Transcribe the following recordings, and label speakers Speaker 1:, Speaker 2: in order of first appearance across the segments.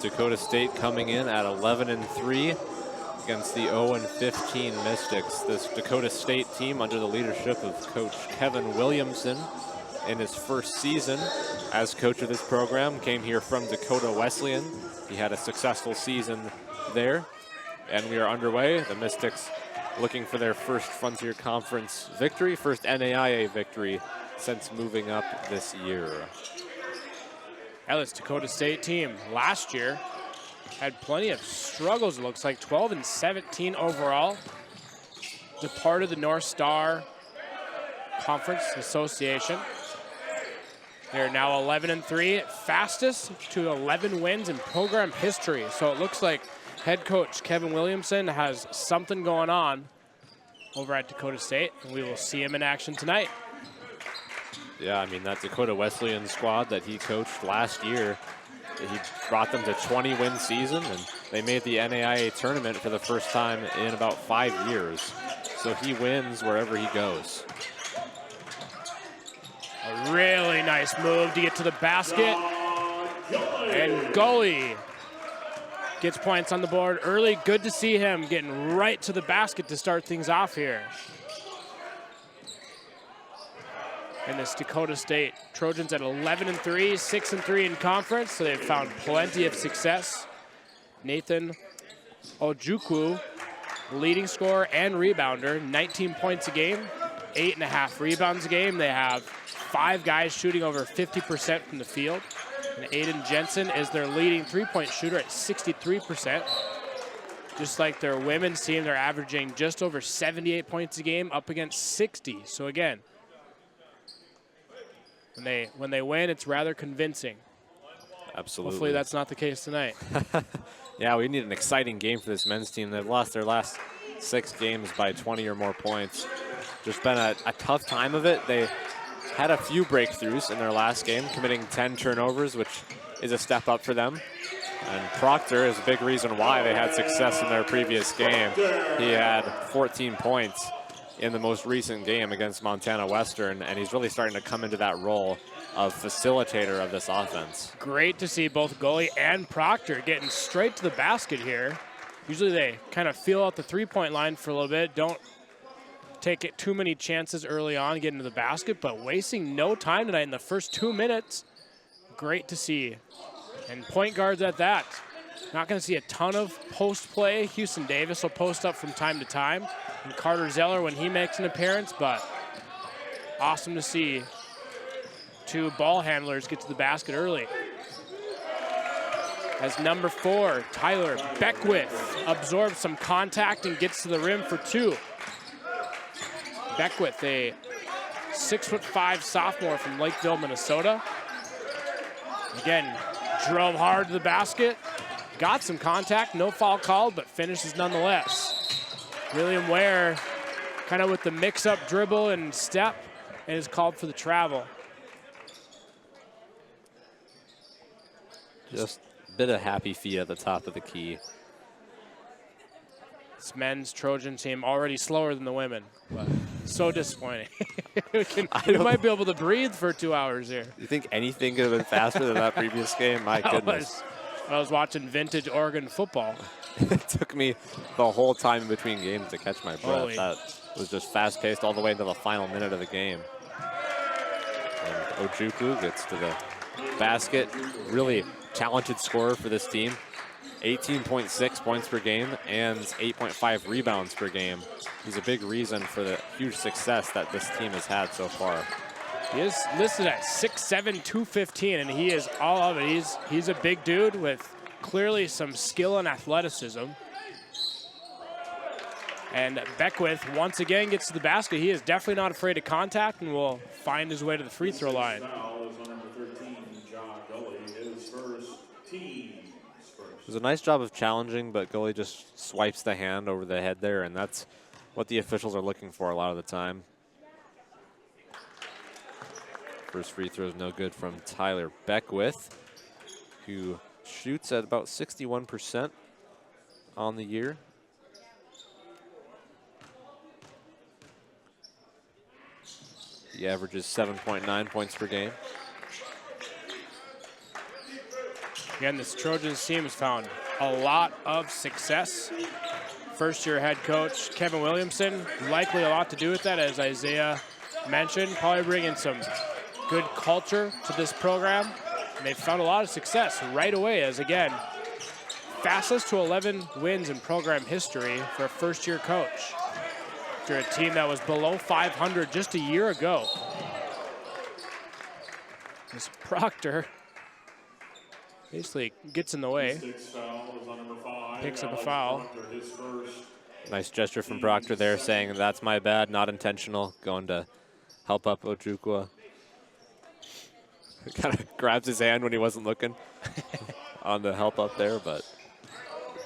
Speaker 1: Dakota State coming in at 11-3 against the 0-15 Mystics. This Dakota State team under the leadership of Coach Kevin Williamson in his first season as coach of this program, came here from Dakota Wesleyan. He had a successful season there, and we are underway. The Mystics looking for their first Frontier Conference victory, first NAIA victory since moving up this year.
Speaker 2: Yeah, this Dakota State team last year had plenty of struggles, it looks like. 12-17 overall. Departed the North Star Conference Association. They're now 11-3, fastest to 11 wins in program history. So it looks like head coach Kevin Williamson has something going on over at Dakota State, and we will see him in action tonight.
Speaker 1: Yeah, I mean, that Dakota Wesleyan squad that he coached last year, he brought them to 20-win season, and they made the NAIA tournament for the first time in about 5 years. So he wins wherever he goes.
Speaker 2: A really nice move to get to the basket. And Gully gets points on the board early. Good to see him getting right to the basket to start things off here. And this Dakota State Trojans at 11-3, 6-3 in conference, so they've found plenty of success. Nathan Ojukwu, leading scorer and rebounder, 19 points a game, 8.5 rebounds a game. They have 5 guys shooting over 50% from the field. And Aiden Jensen is their leading three-point shooter at 63%. Just like their women's team, they're averaging just over 78 points a game, up against 60. So again, when they win, it's rather convincing.
Speaker 1: Absolutely.
Speaker 2: Hopefully that's not the case tonight.
Speaker 1: Yeah, we need an exciting game for this men's team. They've lost their last 6 games by 20 or more points. Just been a tough time of it. They had a few breakthroughs in their last game, committing 10 turnovers, which is a step up for them. And Proctor is a big reason why they had success in their previous game. He had 14 points in the most recent game against Montana Western, and he's really starting to come into that role of facilitator of this offense.
Speaker 2: Great to see both Gully and Proctor getting straight to the basket here. Usually they kind of feel out the three-point line for a little bit, don't take it too many chances early on getting to the basket, but wasting no time tonight in the first 2 minutes. Great to see. And point guards at that. Not going to see a ton of post play. Houston Davis will post up from time to time, and Carter Zeller when he makes an appearance, but awesome to see 2 ball handlers get to the basket early. As number 4, Tyler Beckwith absorbs some contact and gets to the rim for 2. Beckwith, a 6'5" sophomore from Lakeville, Minnesota. Again, drove hard to the basket, got some contact, no foul called, but finishes nonetheless. William Ware kind of with the mix-up dribble and step, and is called for the travel.
Speaker 1: Just a bit of happy feet at the top of the key.
Speaker 2: This men's Trojan team already slower than the women, but so disappointing. we might be able to breathe for 2 hours here.
Speaker 1: You think anything could have been faster than that previous game? My goodness.
Speaker 2: I was watching vintage Oregon football.
Speaker 1: It took me the whole time in between games to catch my breath.
Speaker 2: Holy.
Speaker 1: That was just fast-paced all the way into the final minute of the game. And Ojukwu gets to the basket. Really talented scorer for this team. 18.6 points per game and 8.5 rebounds per game. He's a big reason for the huge success that this team has had so far.
Speaker 2: He is listed at 6'7", 215, and he is all of it. He's a big dude with clearly some skill and athleticism. And Beckwith once again gets to the basket. He is definitely not afraid of contact and will find his way to the free throw line.
Speaker 1: It was a nice job of challenging, but Gully just swipes the hand over the head there, and that's what the officials are looking for a lot of the time. First free throw is no good from Tyler Beckwith, who shoots at about 61% on the year. He averages 7.9 points per game.
Speaker 2: Again, this Trojans team has found a lot of success. First-year head coach Kevin Williamson, likely a lot to do with that, as Isaiah mentioned, probably bringing some good culture to this program. And they've found a lot of success right away, as again, fastest to 11 wins in program history for a first-year coach. After a team that was below 500 just a year ago. This Proctor basically gets in the way, picks up a foul.
Speaker 1: Nice gesture from Proctor there, saying that's my bad, not intentional, going to help up Ojukwu. Kind of grabs his hand when he wasn't looking on the help up there, but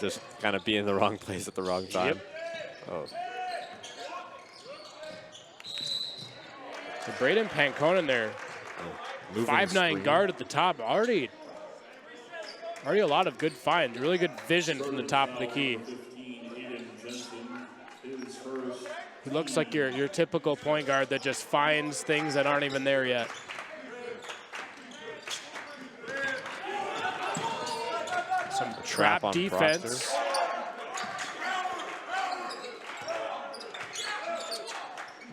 Speaker 1: just kind of be in the wrong place at the wrong time.
Speaker 2: Yep.
Speaker 1: Oh.
Speaker 2: So Braden Panconen there, 5'9" guard at the top, already a lot of good finds, really good vision from the top of the key. He looks like your typical point guard that just finds things that aren't even there yet. Some trap defense.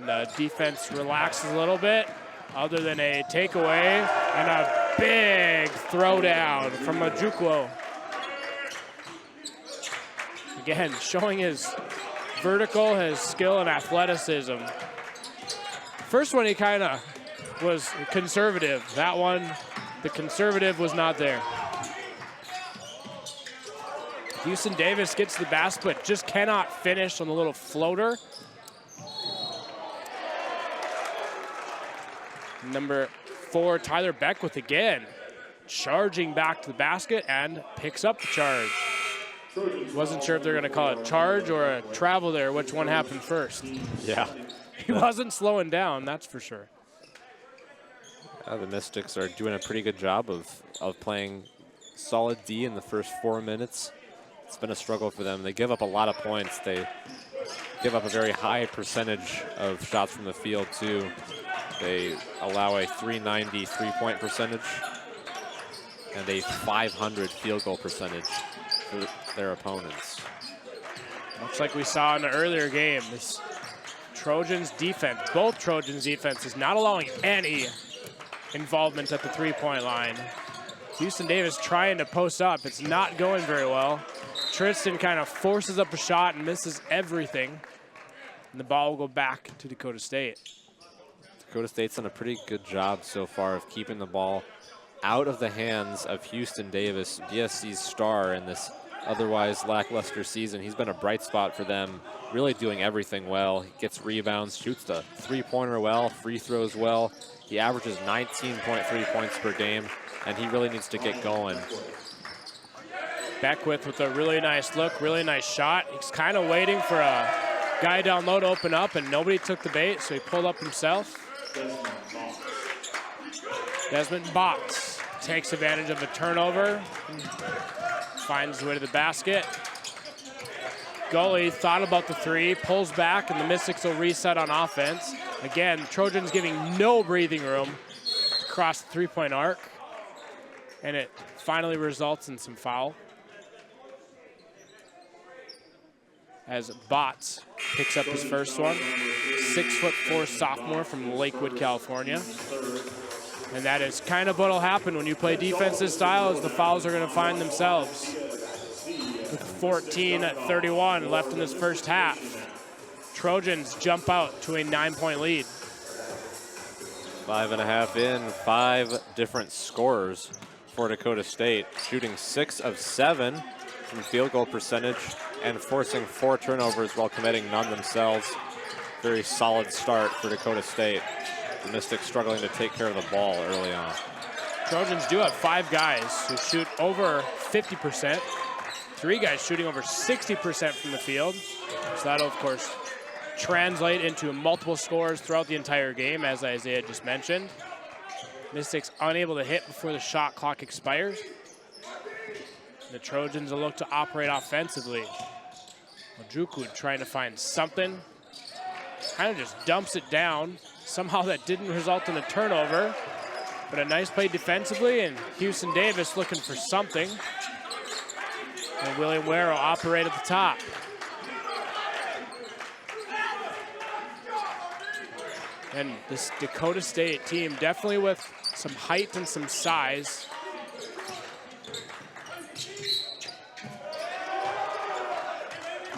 Speaker 2: The defense relaxes a little bit, other than a takeaway and a big throwdown from Ojukwu. Again, showing his vertical, his skill and athleticism. First one, he kind of was conservative. That one, the conservative was not there. Houston Davis gets the basket, but just cannot finish on the little floater. Number 4, Tyler Beckwith again, charging back to the basket and picks up the charge. Wasn't sure if they're going to call it charge or a travel there, which one happened first.
Speaker 1: Yeah.
Speaker 2: He wasn't slowing down, that's for sure.
Speaker 1: The Mystics are doing a pretty good job of playing solid D in the first 4 minutes. It's been a struggle for them. They give up a lot of points. They give up a very high percentage of shots from the field, too. They allow a 390 three-point percentage and a 500 field goal percentage for their opponents.
Speaker 2: Looks like we saw in the earlier game, this Trojans defense, both Trojans defense is not allowing any involvement at the three-point line. Houston Davis trying to post up. It's not going very well. Tristan kind of forces up a shot and misses everything. And the ball will go back to Dakota State.
Speaker 1: Dakota State's done a pretty good job so far of keeping the ball out of the hands of Houston Davis, DSC's star in this otherwise lackluster season. He's been a bright spot for them, really doing everything well. He gets rebounds, shoots the three-pointer well, free throws well. He averages 19.3 points per game, and he really needs to get going.
Speaker 2: Beckwith with a really nice look, really nice shot. He's kind of waiting for a guy down low to open up, and nobody took the bait, so he pulled up himself. Desmond Botts takes advantage of a turnover, finds his way to the basket. Gully thought about the three, pulls back, and the Mystics will reset on offense. Again, Trojans giving no breathing room across the three-point arc, and it finally results in some foul. As Botts picks up his first one. 6'4" sophomore from Lakewood, California. And that is kind of what'll happen when you play defense this style, is the fouls are going to find themselves. With 14:31 left in this first half, Trojans jump out to a 9-point lead.
Speaker 1: 5.5 in, 5 different scorers for Dakota State, shooting 6 of 7 from field goal percentage and forcing 4 turnovers while committing none themselves. Very solid start for Dakota State. The Mystics struggling to take care of the ball early on.
Speaker 2: Trojans do have 5 guys who shoot over 50%. 3 guys shooting over 60% from the field. So that'll, of course, translate into multiple scores throughout the entire game, as Isaiah just mentioned. Mystics unable to hit before the shot clock expires. The Trojans will look to operate offensively. Ojukwu trying to find something. Kind of just dumps it down. Somehow that didn't result in a turnover. But a nice play defensively, and Houston Davis looking for something. And William Ware will operate at the top. And this Dakota State team definitely with some height and some size.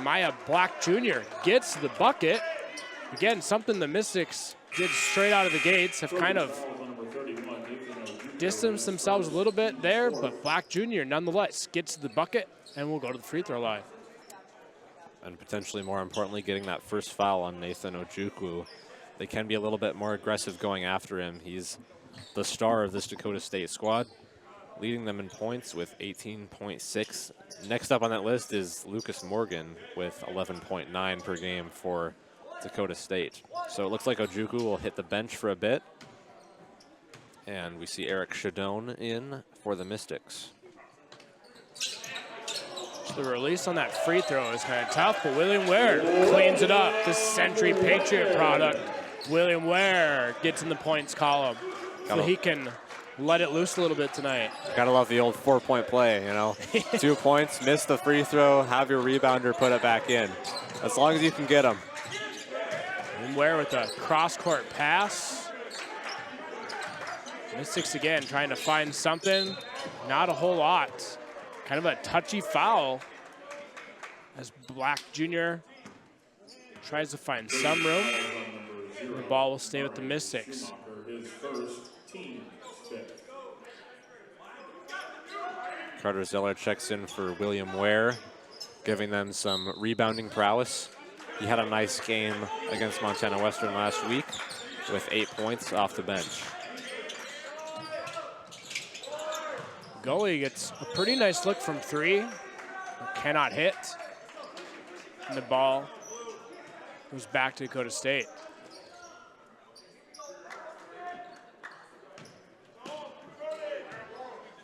Speaker 2: Maya Black Jr. gets the bucket. Again, something the Mystics did straight out of the gates, have kind of distanced themselves a little bit there, but Black Jr. nonetheless gets the bucket and will go to the free throw line.
Speaker 1: And potentially more importantly, getting that first foul on Nathan Ojukwu. They can be a little bit more aggressive going after him. He's the star of this Dakota State squad, leading them in points with 18.6. Next up on that list is Lucas Morgan with 11.9 per game for Dakota State. So it looks like Ojukwu will hit the bench for a bit. And we see Eric Shadone in for the Mystics.
Speaker 2: The release on that free throw is kind of tough, but William Ware cleans it up. This Century Patriot product. William Ware gets in the points column, so he can let it loose a little bit tonight.
Speaker 1: Gotta love the old 4-point play, you know. 2 points, miss the free throw, have your rebounder put it back in. As long as you can get them.
Speaker 2: William Ware with a cross-court pass. Mystics again trying to find something. Not a whole lot. Kind of a touchy foul as Black Jr. tries to find some room. The ball will stay with the Mystics.
Speaker 1: Carter Zeller checks in for William Ware, giving them some rebounding prowess. He had a nice game against Montana Western last week with 8 points off the bench.
Speaker 2: Gully gets a pretty nice look from three, but cannot hit. And the ball goes back to Dakota State.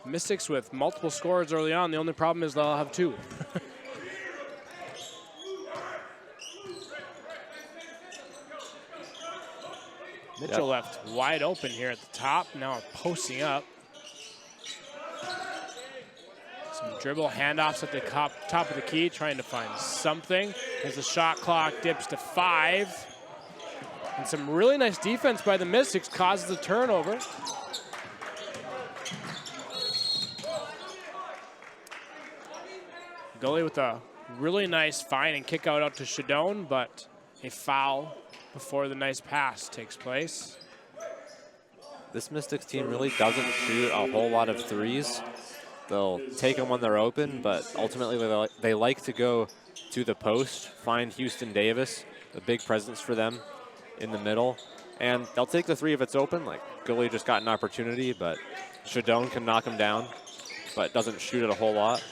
Speaker 2: Mystics with multiple scores early on. The only problem is they'll have two. Mitchell left wide open here at the top. Now posting up. Some dribble handoffs at the top of the key, trying to find something. As the shot clock dips to 5. And some really nice defense by the Mystics causes a turnover. Gully with a really nice find and kick out to Shadone, but a foul before the nice pass takes place.
Speaker 1: This Mystics team really doesn't shoot a whole lot of threes. They'll take them when they're open, but ultimately they like to go to the post, find Houston Davis, a big presence for them in the middle, and they'll take the three if it's open. Like Gully just got an opportunity, but Shadone can knock him down, but doesn't shoot it a whole lot.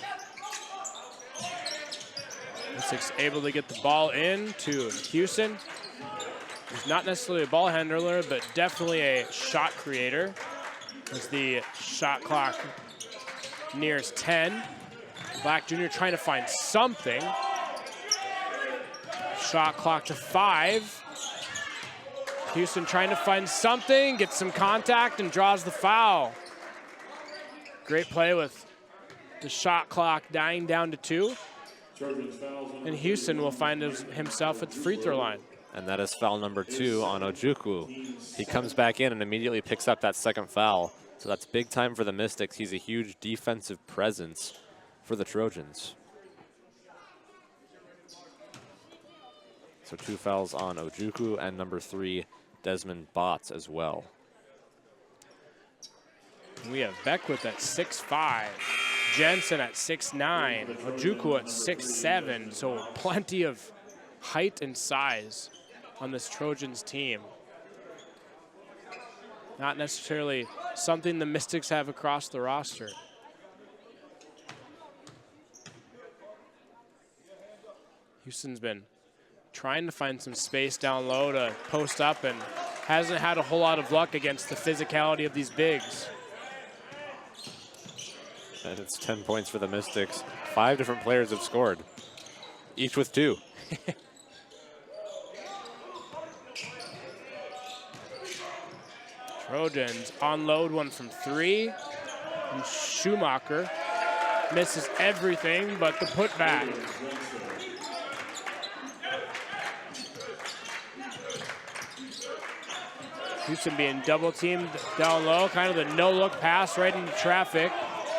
Speaker 2: Mystics able to get the ball in to Houston. He's not necessarily a ball handler, but definitely a shot creator. As the shot clock nears 10. Black Jr. trying to find something. Shot clock to 5. Houston trying to find something, gets some contact and draws the foul. Great play with the shot clock dying down to 2. And Houston will find himself at the free throw line.
Speaker 1: And that is foul number 2 on Ojukwu. He comes back in and immediately picks up that second foul. So that's big time for the Mystics. He's a huge defensive presence for the Trojans. So 2 fouls on Ojukwu and number 3, Desmond Botts as well.
Speaker 2: We have Beckwith at 6'5", Jensen at 6'9", Ojukwu at 6'7", so plenty of height and size on this Trojans team. Not necessarily something the Mystics have across the roster. Houston's been trying to find some space down low to post up and hasn't had a whole lot of luck against the physicality of these bigs.
Speaker 1: And it's 10 points for the Mystics. 5 different players have scored, each with 2.
Speaker 2: Trojans unload one from 3. And Schumacher misses everything but the putback. Houston being double teamed down low, kind of the no-look pass right into traffic,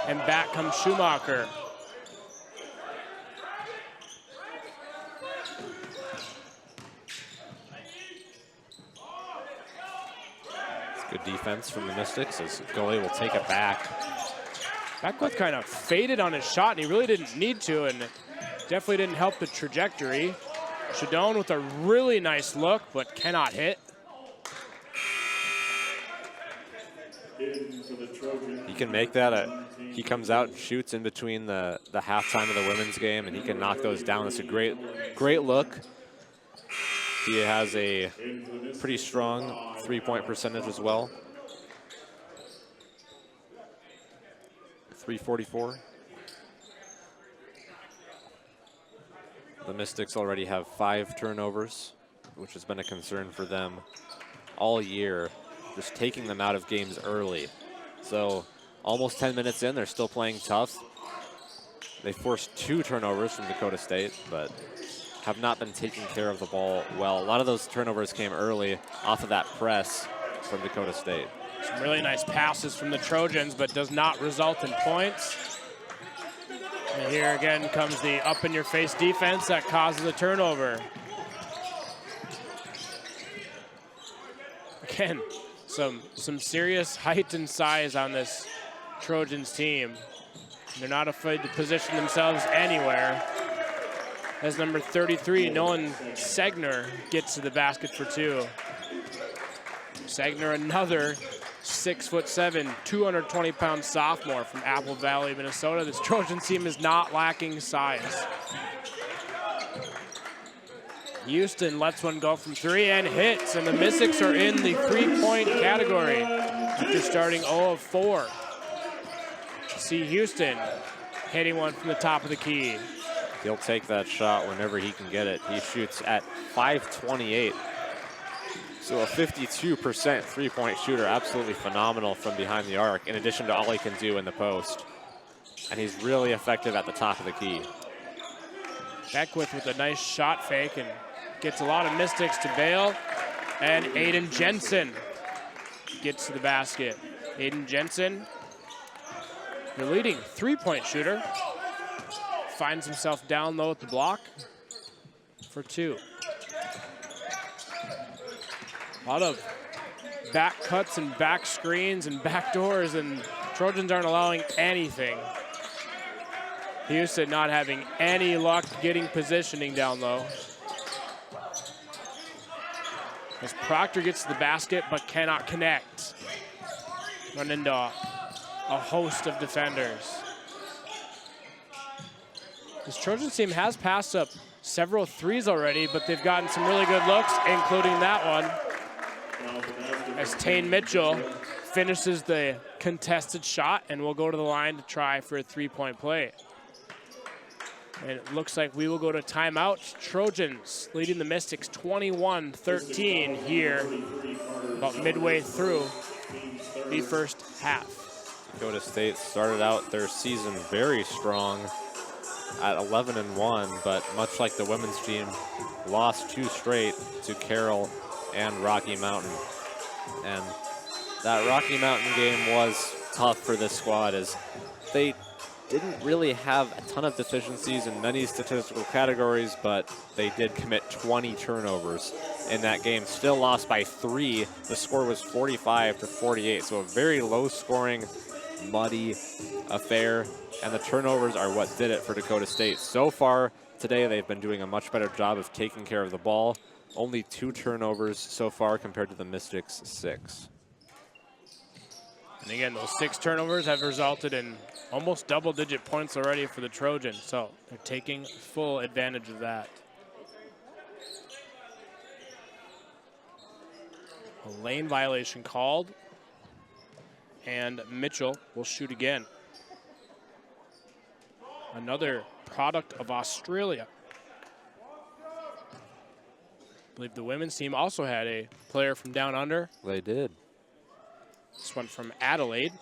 Speaker 2: and back comes Schumacher.
Speaker 1: Good defense from the Mystics as goalie will take it back.
Speaker 2: Beckwith kind of faded on his shot, and he really didn't need to, and definitely didn't help the trajectory. Shadone with a really nice look, but cannot hit.
Speaker 1: He can make that. He comes out and shoots in between the halftime of the women's game, and he can knock those down. It's a great look. He has a pretty strong three-point percentage as well. 344. The Mystics already have 5 turnovers, which has been a concern for them all year, just taking them out of games early. So almost 10 minutes in, they're still playing tough. They forced 2 turnovers from Dakota State, but have not been taking care of the ball well. A lot of those turnovers came early off of that press from Dakota State.
Speaker 2: Some really nice passes from the Trojans, but does not result in points. And here again comes the up-in-your-face defense that causes a turnover. Again, some serious height and size on this Trojans team. They're not afraid to position themselves anywhere. As number 33, Nolan Segner gets to the basket for 2. Segner, another 6'7", 220-pound sophomore from Apple Valley, Minnesota. This Trojan team is not lacking size. Houston lets one go from 3 and hits, and the Mystics are in the 3-point category after starting 0 of 4. See Houston hitting one from the top of the key.
Speaker 1: He'll take that shot whenever he can get it. He shoots at 528. So a 52% three-point shooter, absolutely phenomenal from behind the arc, in addition to all he can do in the post. And he's really effective at the top of the key.
Speaker 2: Beckwith with a nice shot fake and gets a lot of Mystics to bail. And Aiden Jensen gets to the basket. Aiden Jensen, the leading three-point shooter, finds himself down low at the block for 2. A lot of back cuts and back screens and back doors, and Trojans aren't allowing anything. Houston not having any luck getting positioning down low. As Proctor gets to the basket but cannot connect. Run into a host of defenders. This Trojans team has passed up several threes already, but they've gotten some really good looks, including that one. As Tane Mitchell finishes the contested shot and will go to the line to try for a 3-point play. And it looks like we will go to timeout. Trojans leading the Mystics 21-13 here, about midway through the first half.
Speaker 1: Dakota State started out their season very strong at 11-1, but much like the women's team, lost 2 straight to Carroll and Rocky Mountain. And that Rocky Mountain game was tough for this squad, as they didn't really have a ton of deficiencies in many statistical categories, but they did commit 20 turnovers in that game. Still lost by 3. The score was 45-48, so a very low scoring, muddy affair, and the turnovers are what did it for Dakota State. So far today, they've been doing a much better job of taking care of the ball. Only 2 turnovers so far compared to the Mystics' 6.
Speaker 2: And again, those 6 turnovers have resulted in almost double-digit points already for the Trojans, so they're taking full advantage of that. A lane violation called, and Mitchell will shoot again. Another product of Australia. I believe the women's team also had a player from down under.
Speaker 1: They did.
Speaker 2: This one from Adelaide,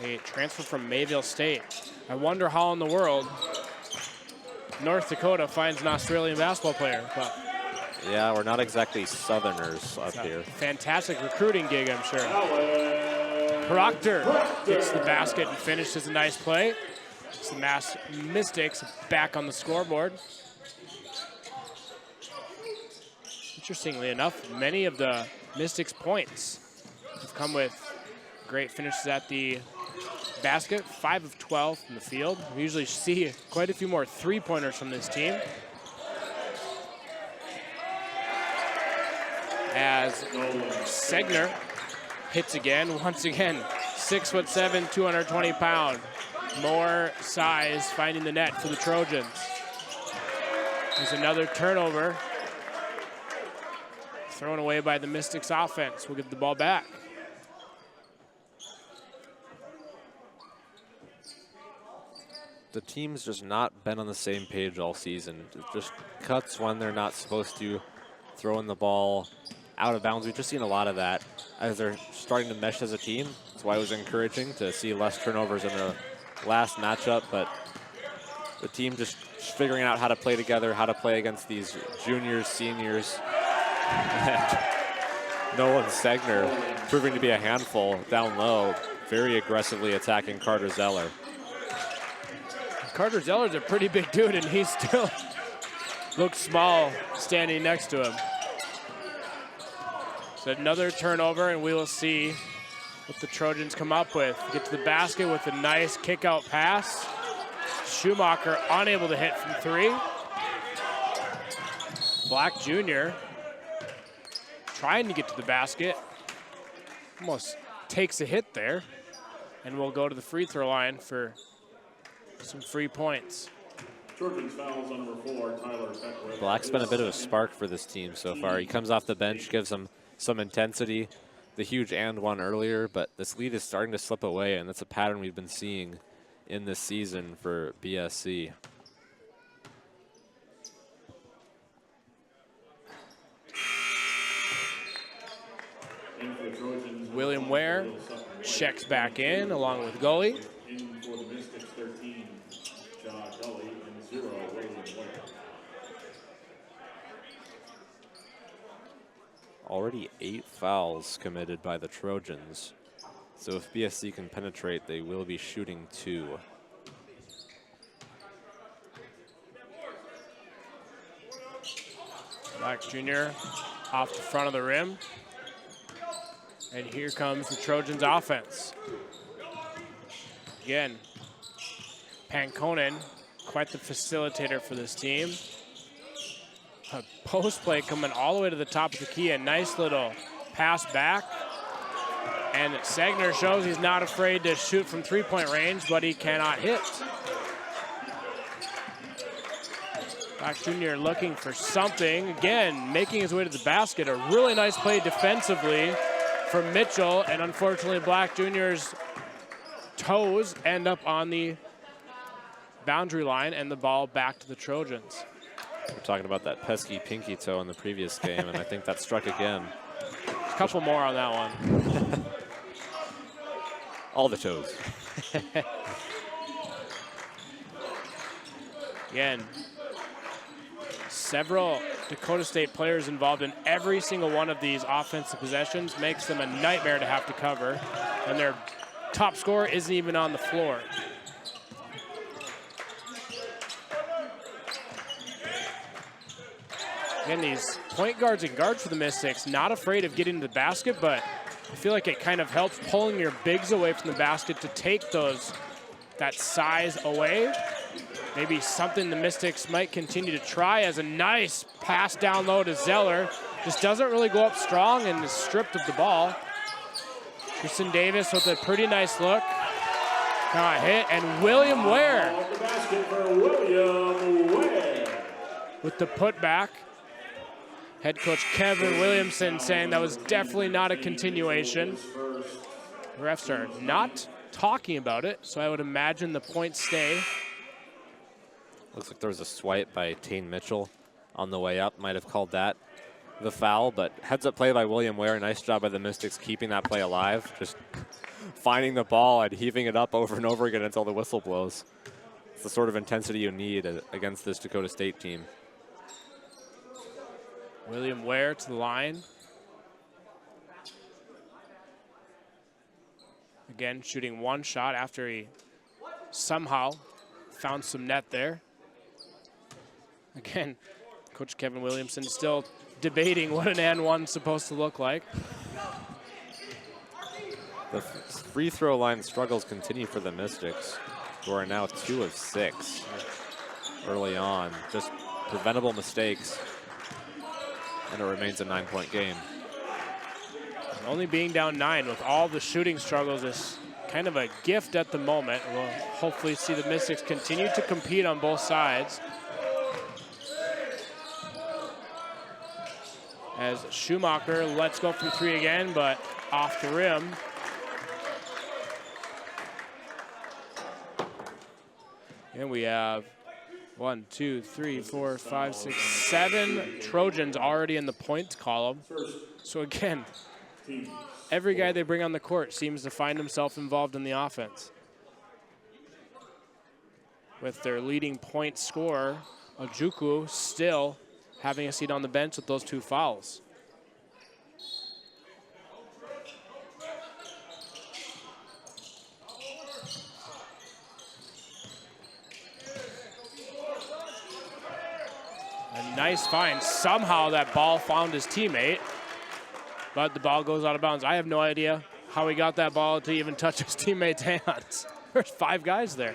Speaker 2: a transfer from Mayville State. I wonder how in the world North Dakota finds an Australian basketball player. But
Speaker 1: yeah, we're not exactly Southerners up here.
Speaker 2: Fantastic recruiting gig, I'm sure. Proctor gets the basket and finishes a nice play. It's the Mystics back on the scoreboard. Interestingly enough, many of the Mystics' points have come with great finishes at the basket, 5 of 12 from the field. We usually see quite a few more three-pointers from this team. As Segner hits again, once again, 6'7", 220 pound. More size finding the net for the Trojans. There's another turnover. Thrown away by the Mystics offense. We'll give the ball back.
Speaker 1: The team's just not been on the same page all season. It just cuts when they're not supposed to, throwing the ball out of bounds. We've just seen a lot of that as they're starting to mesh as a team. That's why it was encouraging to see less turnovers in the last matchup, but the team just figuring out how to play together, how to play against these juniors, seniors. And Nolan Segner proving to be a handful down low, very aggressively attacking Carter Zeller.
Speaker 2: Carter Zeller's a pretty big dude, and he still looks small standing next to him. So another turnover, and we will see what the Trojans come up with. Get to the basket with a nice kick-out pass. Schumacher unable to hit from 3. Black Jr. trying to get to the basket. Almost takes a hit there. And we'll go to the free throw line for some free points.
Speaker 3: Trojans fouls on number 4, Tyler Beckwith.
Speaker 1: Black's been a bit of a spark for this team so far. He comes off the bench, gives them some intensity. The huge and one earlier, but this lead is starting to slip away, and that's a pattern we've been seeing in this season for BSC.
Speaker 2: William Ware checks back in along with Gully.
Speaker 3: In for the Mystics, 13, John Gully, and 0, William Ware.
Speaker 1: Already 8 fouls committed by the Trojans. So if BSC can penetrate, they will be shooting 2.
Speaker 2: Black Jr. off the front of the rim. And here comes the Trojans offense. Again, Pankonen, quite the facilitator for this team. A post play coming all the way to the top of the key. A nice little pass back. And Segner shows he's not afraid to shoot from three-point range, but he cannot hit. Black Jr. looking for something. Again, making his way to the basket. A really nice play defensively from Mitchell. And unfortunately, Black Jr.'s toes end up on the boundary line and the ball back to the Trojans.
Speaker 1: We're talking about that pesky pinky toe in the previous game, and I think that struck again.
Speaker 2: A couple more on that one.
Speaker 1: All the toes.
Speaker 2: Again, several Dakota State players involved in every single one of these offensive possessions makes them a nightmare to have to cover, and their top scorer isn't even on the floor. Again, these point guards and guards for the Mystics, not afraid of getting to the basket, but I feel like it kind of helps pulling your bigs away from the basket to take that size away. Maybe something the Mystics might continue to try, as a nice pass down low to Zeller. Just doesn't really go up strong and is stripped of the ball. Tristan Davis with a pretty nice look. Got hit, and William Ware.
Speaker 3: Off the basket for William Ware.
Speaker 2: With the putback. Head coach Kevin Williamson saying that was definitely not a continuation. The refs are not talking about it, so I would imagine the points stay.
Speaker 1: Looks like there was a swipe by Tane Mitchell on the way up. Might have called that the foul, but heads up play by William Ware. Nice job by the Mystics keeping that play alive. Just finding the ball and heaving it up over and over again until the whistle blows. It's the sort of intensity you need against this Dakota State team.
Speaker 2: William Ware to the line. Again, shooting one shot after he somehow found some net there. Again, Coach Kevin Williamson still debating what an and one is supposed to look like.
Speaker 1: The free throw line struggles continue for the Mystics, who are now 2 of 6 early on. Just preventable mistakes, and it remains a 9-point game.
Speaker 2: Only being down 9 with all the shooting struggles is kind of a gift at the moment. We'll hopefully see the Mystics continue to compete on both sides. As Schumacher lets go from 3 again, but off the rim. And we have 1, 2, 3, 4, 5, 6, 7 Trojans already in the points column. So again, every guy they bring on the court seems to find himself involved in the offense. With their leading point scorer, Ojukwu, still having a seat on the bench with those 2 fouls. A nice find. Somehow that ball found his teammate, but the ball goes out of bounds. I have no idea how he got that ball to even touch his teammate's hands. There's 5 guys there.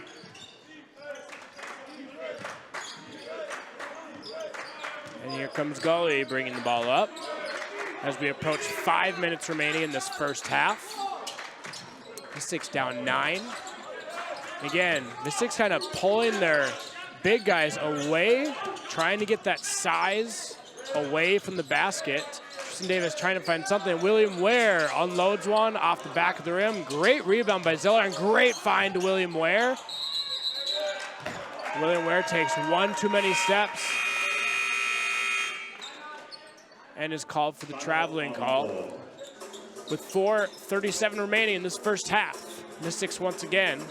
Speaker 2: And here comes Gully bringing the ball up as we approach 5 minutes remaining in this first half. Mystics down 9. Again, Mystics kind of pulling their big guys away, trying to get that size away from the basket. Tristan Davis trying to find something. William Ware unloads one off the back of the rim. Great rebound by Zeller and great find to William Ware. William Ware takes one too many steps and is called for the traveling call. With 4:37 remaining in this first half, Mystics once again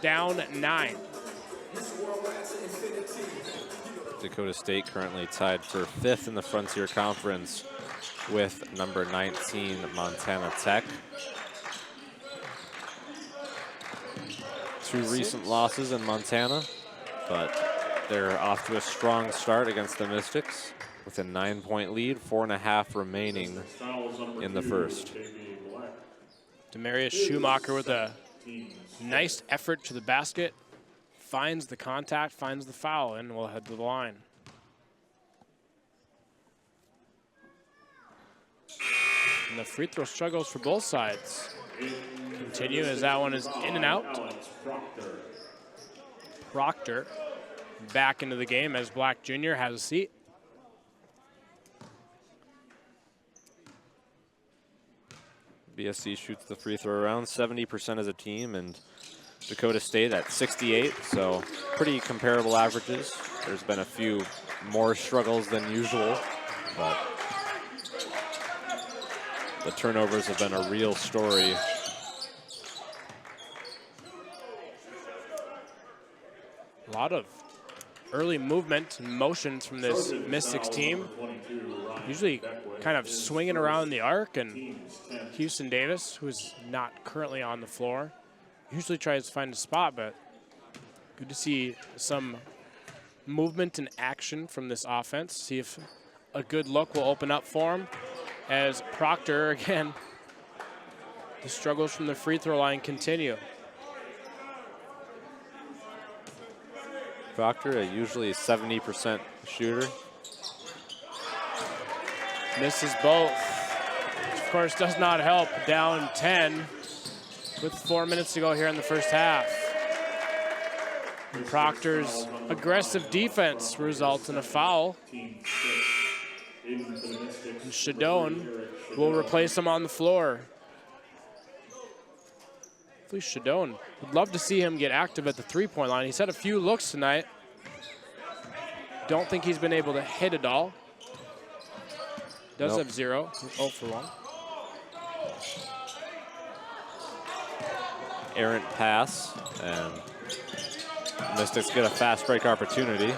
Speaker 2: down 9.
Speaker 1: Dakota State currently tied for 5th in the Frontier Conference with number 19 Montana Tech. 2 recent losses in Montana, but they're off to a strong start against the Mystics with a 9-point lead, 4.5 remaining in the first.
Speaker 2: Demarius Schumacher with a nice effort to the basket. Finds the contact, finds the foul, and will head to the line. And the free throw struggles for both sides continue as that one is in and out. Proctor back into the game as Black Jr. has a seat.
Speaker 1: BSC shoots the free throw around 70% as a team, and Dakota State at 68, so pretty comparable averages. There's been a few more struggles than usual, but the turnovers have been a real story.
Speaker 2: A lot of early movement and motions from this Mystics team. Usually kind of swinging around the arc, and Houston Davis, who is not currently on the floor, usually tries to find a spot, but good to see some movement and action from this offense. See if a good look will open up for him as Proctor, again, the struggles from the free throw line continue.
Speaker 1: Proctor, usually a 70% shooter.
Speaker 2: Misses both. Of course, does not help. Down 10 with 4 minutes to go here in the first half. And Proctor's aggressive defense results in a foul. And Shadone will replace him on the floor. Hopefully Shadone, would love to see him get active at the three-point line. He's had a few looks tonight. Don't think he's been able to hit it all. Does
Speaker 1: Nope.
Speaker 2: have 0. 0 for 1.
Speaker 1: Errant pass, and Mystics get a fast break opportunity.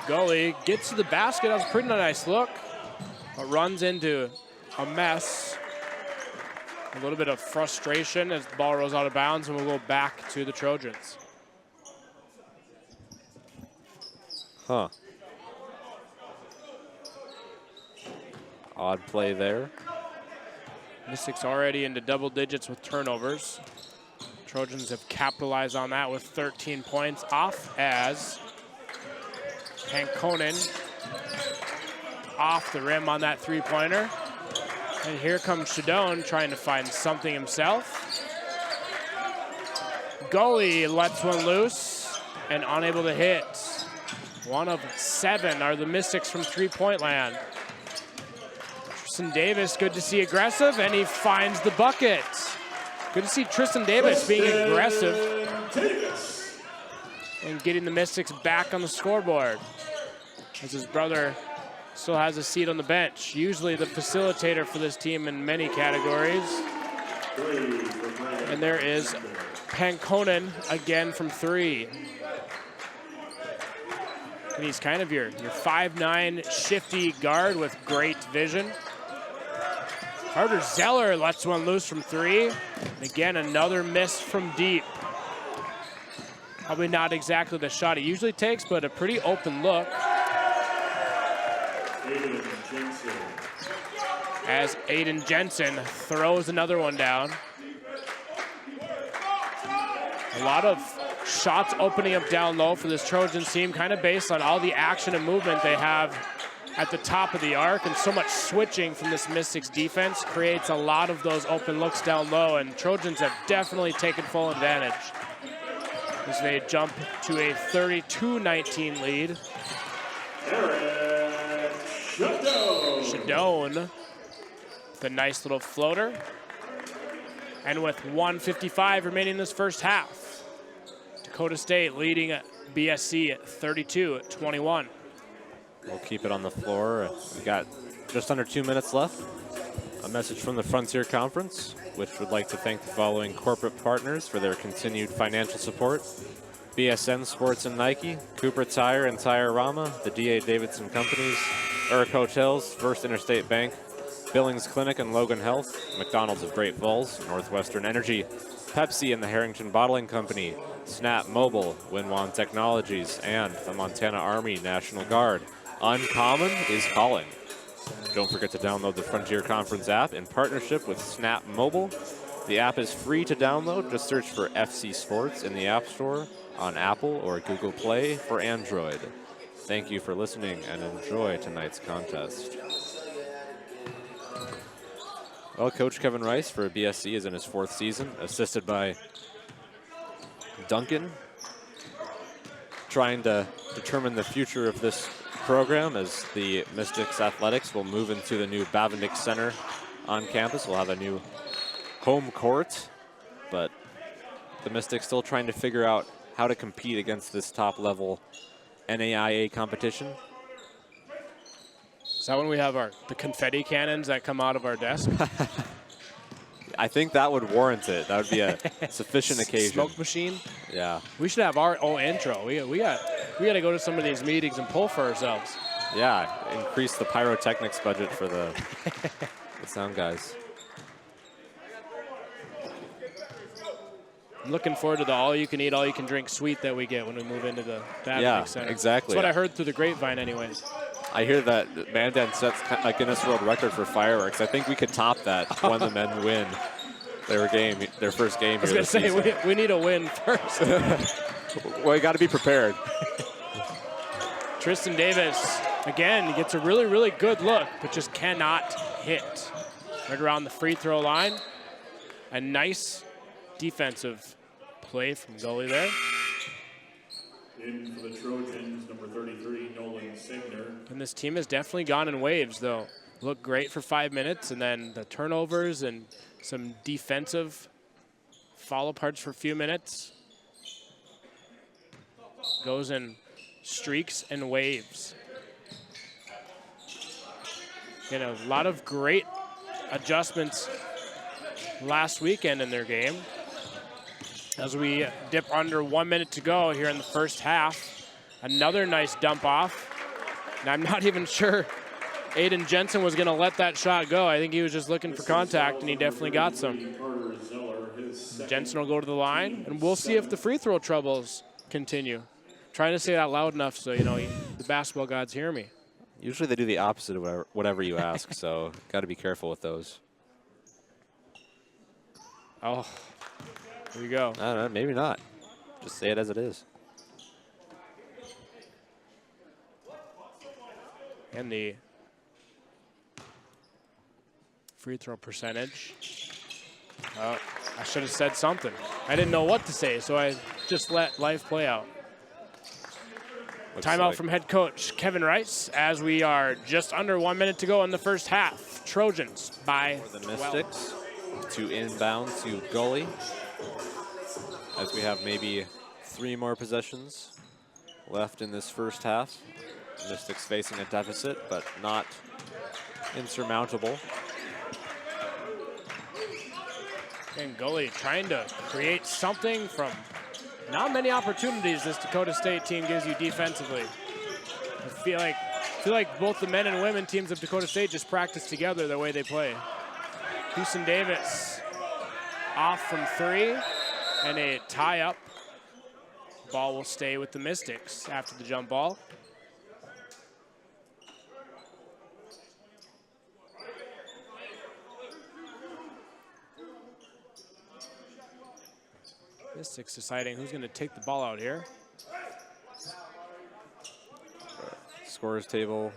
Speaker 2: Gully gets to the basket. That was a pretty nice look. But runs into a mess. A little bit of frustration as the ball rolls out of bounds, and we'll go back to the Trojans.
Speaker 1: Huh. Odd play there.
Speaker 2: Mystics already into double digits with turnovers. Trojans have capitalized on that with 13 points off as Pankonen off the rim on that three-pointer. And here comes Shadone trying to find something himself. Gully lets one loose and unable to hit. 1 of 7 are the Mystics from three-point land. Tristan Davis, good to see aggressive, and he finds the bucket. Good to see Tristan Davis being aggressive and getting the Mystics back on the scoreboard, as his brother still has a seat on the bench. Usually the facilitator for this team in many categories. And there is Pankonen again from 3. And he's kind of your 5'9" shifty guard with great vision. Carter Zeller lets one loose from 3. And again, another miss from deep. Probably not exactly the shot he usually takes, but a pretty open look. As Aiden Jensen throws another one down. A lot of shots opening up down low for this Trojans team, kind of based on all the action and movement they have at the top of the arc, and so much switching from this Mystics defense creates a lot of those open looks down low, and Trojans have definitely taken full advantage as they jump to a 32-19 lead. Shadone, the nice little floater. And with 1:55 remaining in this first half, Dakota State leading BSC at 32-21.
Speaker 1: We'll keep it on the floor. We've got just under 2 minutes left. A message from the Frontier Conference, which would like to thank the following corporate partners for their continued financial support: BSN Sports and Nike, Cooper Tire and Tire Rama, the D.A. Davidson Companies, Urk Hotels, First Interstate Bank, Billings Clinic and Logan Health, McDonald's of Great Falls, Northwestern Energy, Pepsi and the Harrington Bottling Company, Snap Mobile, Winwan Technologies, and the Montana Army National Guard. Uncommon is calling. Don't forget to download the Frontier Conference app in partnership with Snap Mobile. The app is free to download. Just search for FC Sports in the App Store on Apple or Google Play for Android. Thank you for listening and enjoy tonight's contest. Well, Coach Kevin Rice for BSC is in his 4th season, assisted by Duncan, trying to determine the future of this program as the Mystics Athletics will move into the new Bavindick Center on campus. We'll have a new home court, but the Mystics still trying to figure out how to compete against this top-level NAIA competition.
Speaker 2: Is that when we have the confetti cannons that come out of our desk?
Speaker 1: I think that would warrant it. That would be a sufficient occasion.
Speaker 2: Smoke machine?
Speaker 1: Yeah.
Speaker 2: We should have our own intro. We got to go to some of these meetings and pull for ourselves.
Speaker 1: Yeah, increase the pyrotechnics budget for the sound guys.
Speaker 2: I'm looking forward to the all-you-can-eat, all-you-can-drink suite that we get when we move into the Bavindick Center.
Speaker 1: Exactly.
Speaker 2: That's what I heard through the grapevine anyways.
Speaker 1: I hear that Mandan sets a Guinness World Record for fireworks. I think we could top that when the men win their first game.
Speaker 2: I was going to say, we need a win first.
Speaker 1: Well, you got to be prepared.
Speaker 2: Tristan Davis, again, he gets a really, really good look, but just cannot hit. Right around the free throw line. A nice defensive play from Gully there.
Speaker 3: In for the Trojans, number 33, Nolan Signer.
Speaker 2: And this team has definitely gone in waves, though. Looked great for 5 minutes, and then the turnovers and some defensive fall aparts for a few minutes. Goes and streaks and waves. You know, a lot of great adjustments last weekend in their game. As we dip under 1 minute to go here in the first half, another nice dump off. And I'm not even sure Aiden Jensen was going to let that shot go. I think he was just looking for contact, and he definitely got some. Jensen will go to the line, and we'll see if the free throw troubles continue. Trying to say that loud enough so, you know, the basketball gods hear me.
Speaker 1: Usually they do the opposite of whatever you ask, so got to be careful with those.
Speaker 2: Oh, here we go.
Speaker 1: I don't know, maybe not. Just say it as it is.
Speaker 2: And the free throw percentage. I should have said something. I didn't know what to say, so I just let life play out. Timeout from head coach Kevin Rice as we are just under 1 minute to go in the first half. Trojans by
Speaker 1: For the Mystics to inbound to Gully, as we have maybe 3 more possessions left in this first half. Mystics facing a deficit, but not insurmountable.
Speaker 2: And Gully trying to create something from not many opportunities this Dakota State team gives you defensively. I feel like both the men and women teams of Dakota State just practice together the way they play. Houston Davis off from 3 and a tie up. Ball will stay with the Mystics after the jump ball. Mystics deciding who's going to take the ball out here.
Speaker 1: Scorers table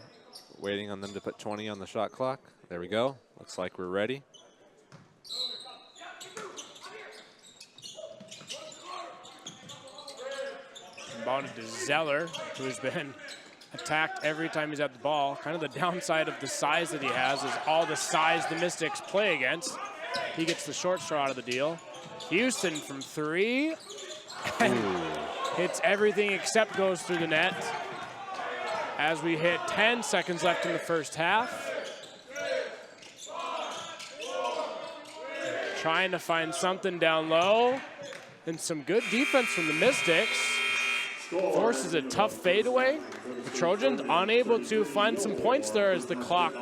Speaker 1: waiting on them to put 20 on the shot clock. There we go. Looks like we're ready.
Speaker 2: Inbounded to Zeller, who's been attacked every time he's at the ball. Kind of the downside of the size that he has is all the size the Mystics play against. He gets the short straw out of the deal. Houston from 3 and hits everything except goes through the net. As we hit 10 seconds left in the first half. Trying to find something down low. And some good defense from the Mystics. Forces a tough fadeaway. The Trojans unable to find some points there as the clock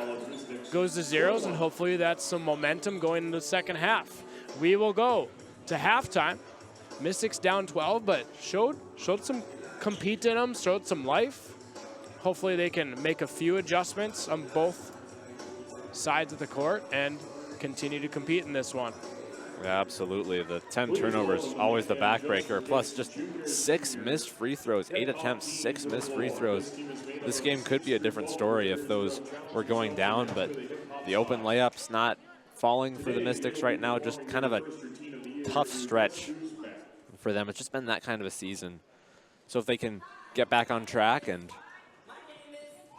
Speaker 2: goes to zeros, and hopefully that's some momentum going into the second half. We will go to halftime. Mystics down 12, but showed some compete in them, showed some life. Hopefully they can make a few adjustments on both sides of the court and continue to compete in this one.
Speaker 1: Yeah, absolutely. The 10 turnovers, always the backbreaker, plus just 6 missed free throws, 8 attempts, 6 missed free throws. This game could be a different story if those were going down, but the open layups not falling for the Mystics right now, just kind of a tough stretch for them. It's just been that kind of a season. So if they can get back on track and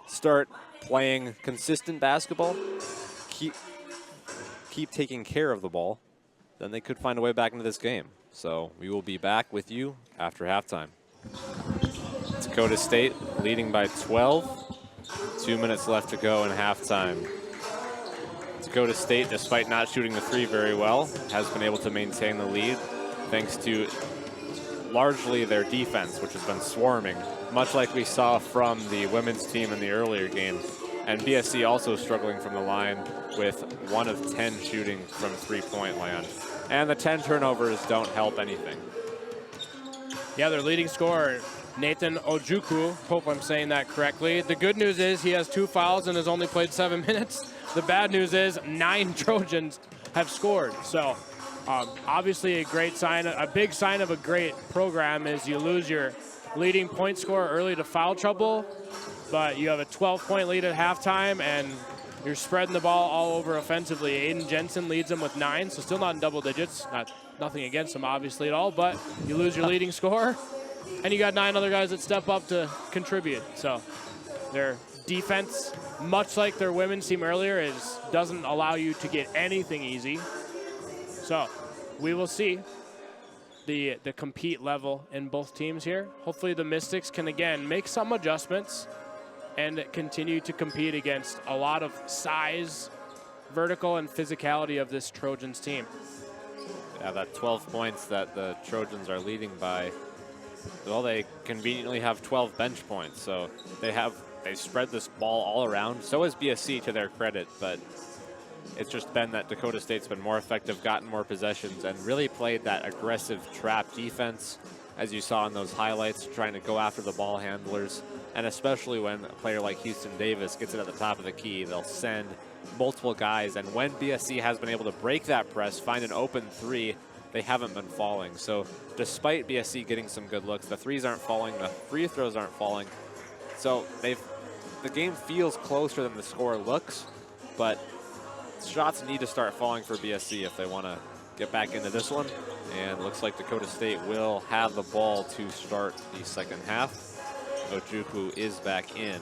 Speaker 1: start playing consistent basketball, keep taking care of the ball, then they could find a way back into this game. So we will be back with you after halftime. Dakota State leading by 12. 2 minutes left to go in halftime. Dakota State, despite not shooting the 3 very well, has been able to maintain the lead thanks to largely their defense, which has been swarming, much like we saw from the women's team in the earlier game. And BSC also struggling from the line with 1 of 10 shooting from 3-point land. And the 10 turnovers don't help anything.
Speaker 2: Yeah, their leading scorer, Nathan Ojukwu, hope I'm saying that correctly. The good news is he has 2 fouls and has only played 7 minutes. The bad news is 9 Trojans have scored. So obviously a great sign, a big sign of a great program is you lose your leading point scorer early to foul trouble, but you have a 12-point lead at halftime and you're spreading the ball all over offensively. Aiden Jensen leads them with 9, so still not in double digits. Nothing against him, obviously, at all, but you lose your leading scorer, and you got 9 other guys that step up to contribute. So their defense, much like their women's team earlier, doesn't allow you to get anything easy. So we will see the compete level in both teams here. Hopefully the Mystics can, again, make some adjustments and continue to compete against a lot of size, vertical, and physicality of this Trojans team.
Speaker 1: Yeah, that 12 points that the Trojans are leading by, well, they conveniently have 12 bench points, so they spread this ball all around. So is BSC, to their credit, but it's just been that Dakota State's been more effective, gotten more possessions, and really played that aggressive trap defense, as you saw in those highlights, trying to go after the ball handlers. And especially when a player like Houston Davis gets it at the top of the key, they'll send multiple guys. And when BSC has been able to break that press, find an open three, they haven't been falling. So despite BSC getting some good looks, the threes aren't falling, the free throws aren't falling. So the game feels closer than the score looks, but shots need to start falling for BSC if they want to get back into this one. And looks like Dakota State will have the ball to start the second half. Ojukwu is back in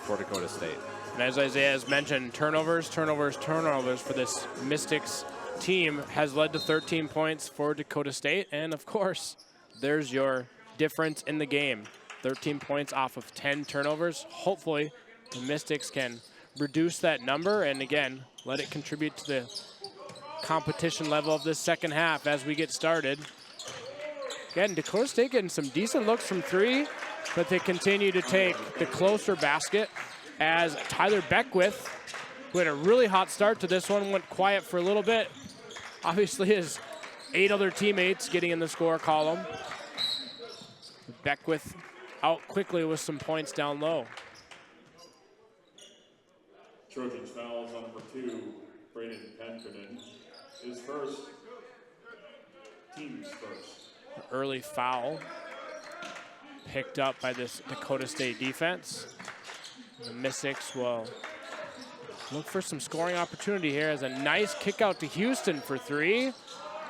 Speaker 1: for Dakota State.
Speaker 2: And as Isaiah has mentioned, turnovers for this Mystics team has led to 13 points for Dakota State. And of course, there's your difference in the game. 13 points off of 10 turnovers. Hopefully, the Mystics can reduce that number and, again, let it contribute to the competition level of this second half as we get started. Again, Dakota State getting some decent looks from three, but they continue to take the closer basket as Tyler Beckwith, who had a really hot start to this one, went quiet for a little bit. Obviously his 8 other teammates getting in the score column. Beckwith out quickly with some points down low.
Speaker 3: Trojans fouls on number 2, Braden Penfinan. His first, team's first.
Speaker 2: Early foul picked up by this Dakota State defense. The Mystics will look for some scoring opportunity here as a nice kick out to Houston for 3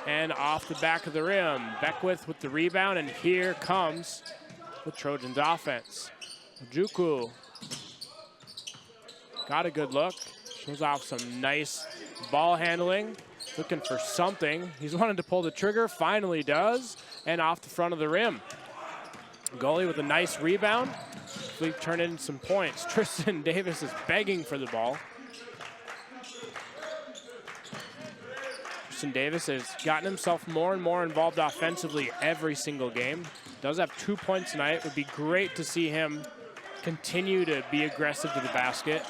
Speaker 2: and off the back of the rim. Beckwith with the rebound, and here comes the Trojans offense. Ojukwu got a good look, shows off some nice ball handling, looking for something. He's wanted to pull the trigger, finally does, and off the front of the rim. Goalie with a nice rebound. We've turned in some points. Tristan Davis is begging for the ball. Tristan Davis has gotten himself more and more involved offensively every single game. Does have 2 points tonight. Would be great to see him continue to be aggressive to the basket.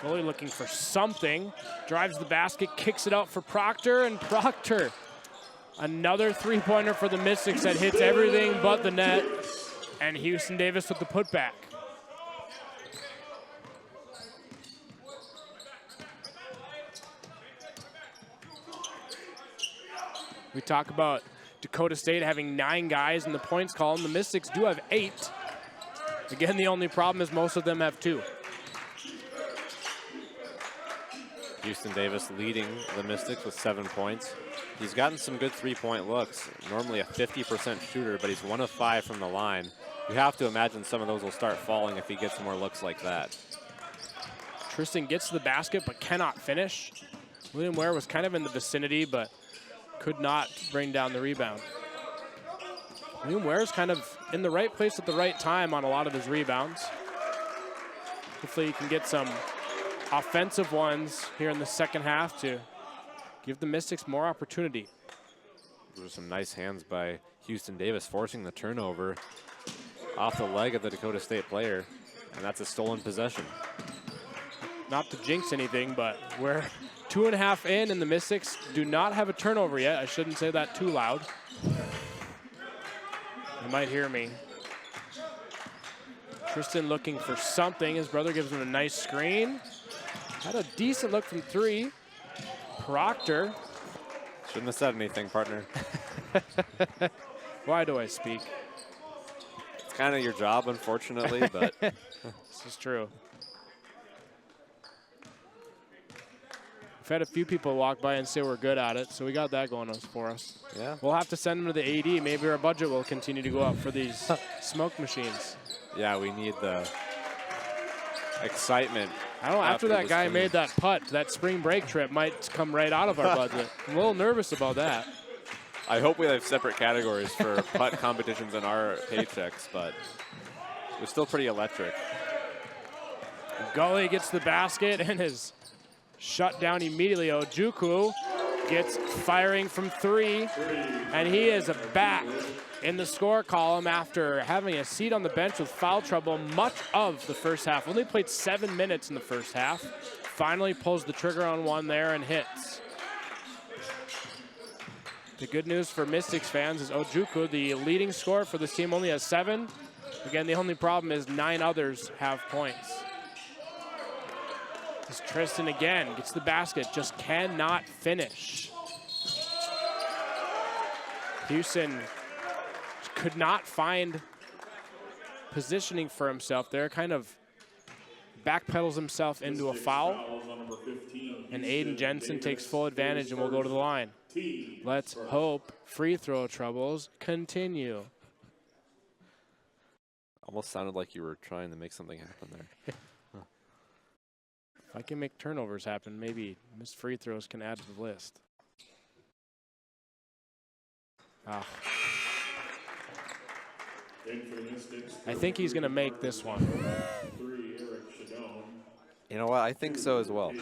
Speaker 2: Goalie looking for something. Drives the basket, kicks it out for Proctor, and Proctor, another three-pointer for the Mystics that hits everything but the net. And Houston Davis with the putback. We talk about Dakota State having 9 guys in the points column. The Mystics do have 8. Again, the only problem is most of them have 2.
Speaker 1: Houston Davis leading the Mystics with 7 points. He's gotten some good three-point looks. Normally a 50% shooter, but he's 1 of 5 from the line. You have to imagine some of those will start falling if he gets more looks like that.
Speaker 2: Tristan gets to the basket but cannot finish. William Ware was kind of in the vicinity but could not bring down the rebound. William Ware is kind of in the right place at the right time on a lot of his rebounds. Hopefully he can get some offensive ones here in the second half to give the Mystics more opportunity.
Speaker 1: There's some nice hands by Houston Davis forcing the turnover off the leg of the Dakota State player, and that's a stolen possession.
Speaker 2: Not to jinx anything, but we're 2.5 in, and the Mystics do not have a turnover yet. I shouldn't say that too loud. You might hear me. Tristan looking for something. His brother gives him a nice screen. Had a decent look from 3. Proctor.
Speaker 1: Shouldn't have said anything, partner.
Speaker 2: Why do I speak?
Speaker 1: It's kind of your job, unfortunately, but
Speaker 2: this is true. We've had a few people walk by and say we're good at it, so we got that going for us.
Speaker 1: yeah.
Speaker 2: We'll have to send them to the AD. Maybe our budget will continue to go up for these smoke machines.
Speaker 1: Yeah, we need the excitement.
Speaker 2: I don't know, after that guy
Speaker 1: stream.
Speaker 2: made that putt, that spring break trip might come right out of our budget. I'm a little nervous about that.
Speaker 1: I hope we have separate categories for putt competitions and our paychecks, but it was still pretty electric.
Speaker 2: Gully gets the basket and is shut down immediately. Ojukwu gets firing from 3, and he is back in the score column after having a seat on the bench with foul trouble much of the first half. Only played 7 minutes in the first half. Finally pulls the trigger on one there and hits. The good news for Mystics fans is Ojukwu, the leading scorer for this team, only has 7. Again, the only problem is 9 others have points. This Tristan again gets the basket, just cannot finish. Houston could not find positioning for himself there, kind of backpedals himself into a foul. And Aiden Jensen takes full advantage and will go to the line. Let's hope free throw troubles continue.
Speaker 1: Almost sounded like you were trying to make something happen there.
Speaker 2: If I can make turnovers happen, maybe missed free throws can add to the list. Ah. I think he's going to make this one.
Speaker 1: You know what? I think so as well.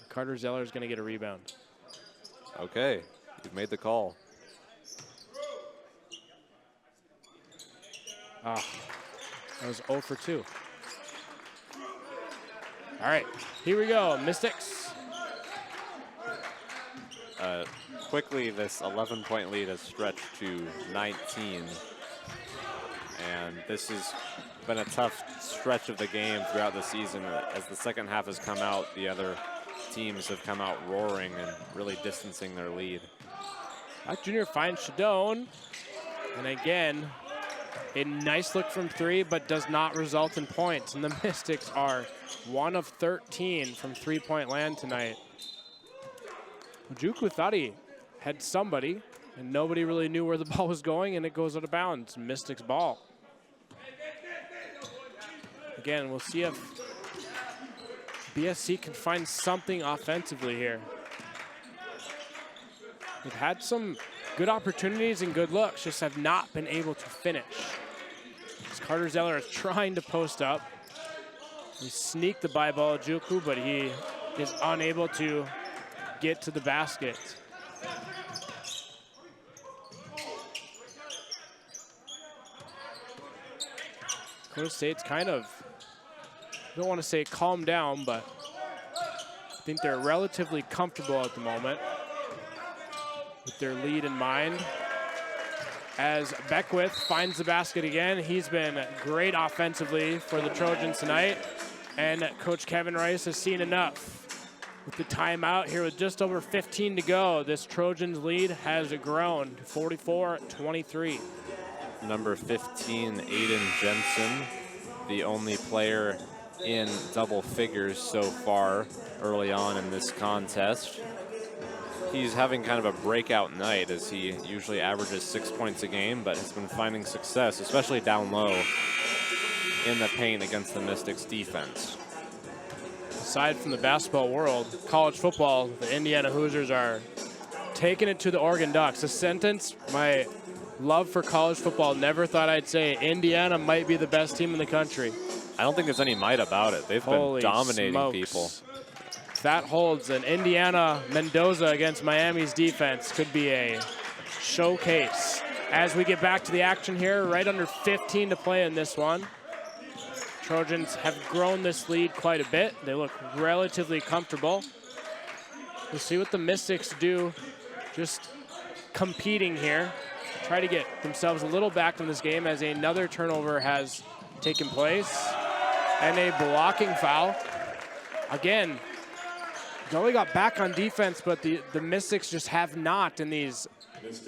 Speaker 2: Carter Zeller is going to get a rebound.
Speaker 1: Okay, you've made the call.
Speaker 2: Ah, that was 0 for 2. All right, here we go, Mystics.
Speaker 1: Quickly, this 11-point lead has stretched to 19. And this has been a tough stretch of the game throughout the season. As the second half has come out, the other teams have come out roaring and really distancing their lead.
Speaker 2: Black Jr. finds Shadone. And again, a nice look from 3, but does not result in points. And the Mystics are 1 of 13 from 3-point land tonight. Ojukwu thought he had somebody, and nobody really knew where the ball was going, and it goes out of bounds. Mystics ball. Again, we'll see if BSC can find something offensively here. They've had some good opportunities and good looks, just have not been able to finish. As Carter Zeller is trying to post up. He sneaked the by ball Ojukwu, but he is unable to get to the basket. Dakota State's kind of, I don't want to say calm down, but I think they're relatively comfortable at the moment with their lead in mind. As Beckwith finds the basket again, he's been great offensively for the Trojans tonight, and Coach Kevin Rice has seen enough. With the timeout here with just over 15 to go, this Trojans lead has grown to 44-23.
Speaker 1: Number 15, Aiden Jensen, the only player in double figures so far early on in this contest. He's having kind of a breakout night, as he usually averages 6 points a game, but has been finding success, especially down low in the paint against the Mystics defense.
Speaker 2: Aside from the basketball world, college football, the Indiana Hoosiers are taking it to the Oregon Ducks. A sentence my love for college football never thought I'd say. Indiana might be the best team in the country.
Speaker 1: I don't think there's any might about it. They've
Speaker 2: Holy
Speaker 1: been dominating
Speaker 2: smokes.
Speaker 1: people.
Speaker 2: If that holds, an Indiana Mendoza against Miami's defense could be a showcase. As we get back to the action here, right under 15 to play in this one. Trojans have grown this lead quite a bit. They look relatively comfortable. We'll see what the Mystics do, just competing here. Try to get themselves a little back in this game as another turnover has taken place. And a blocking foul. Again, Gully got back on defense, but the Mystics just have not in these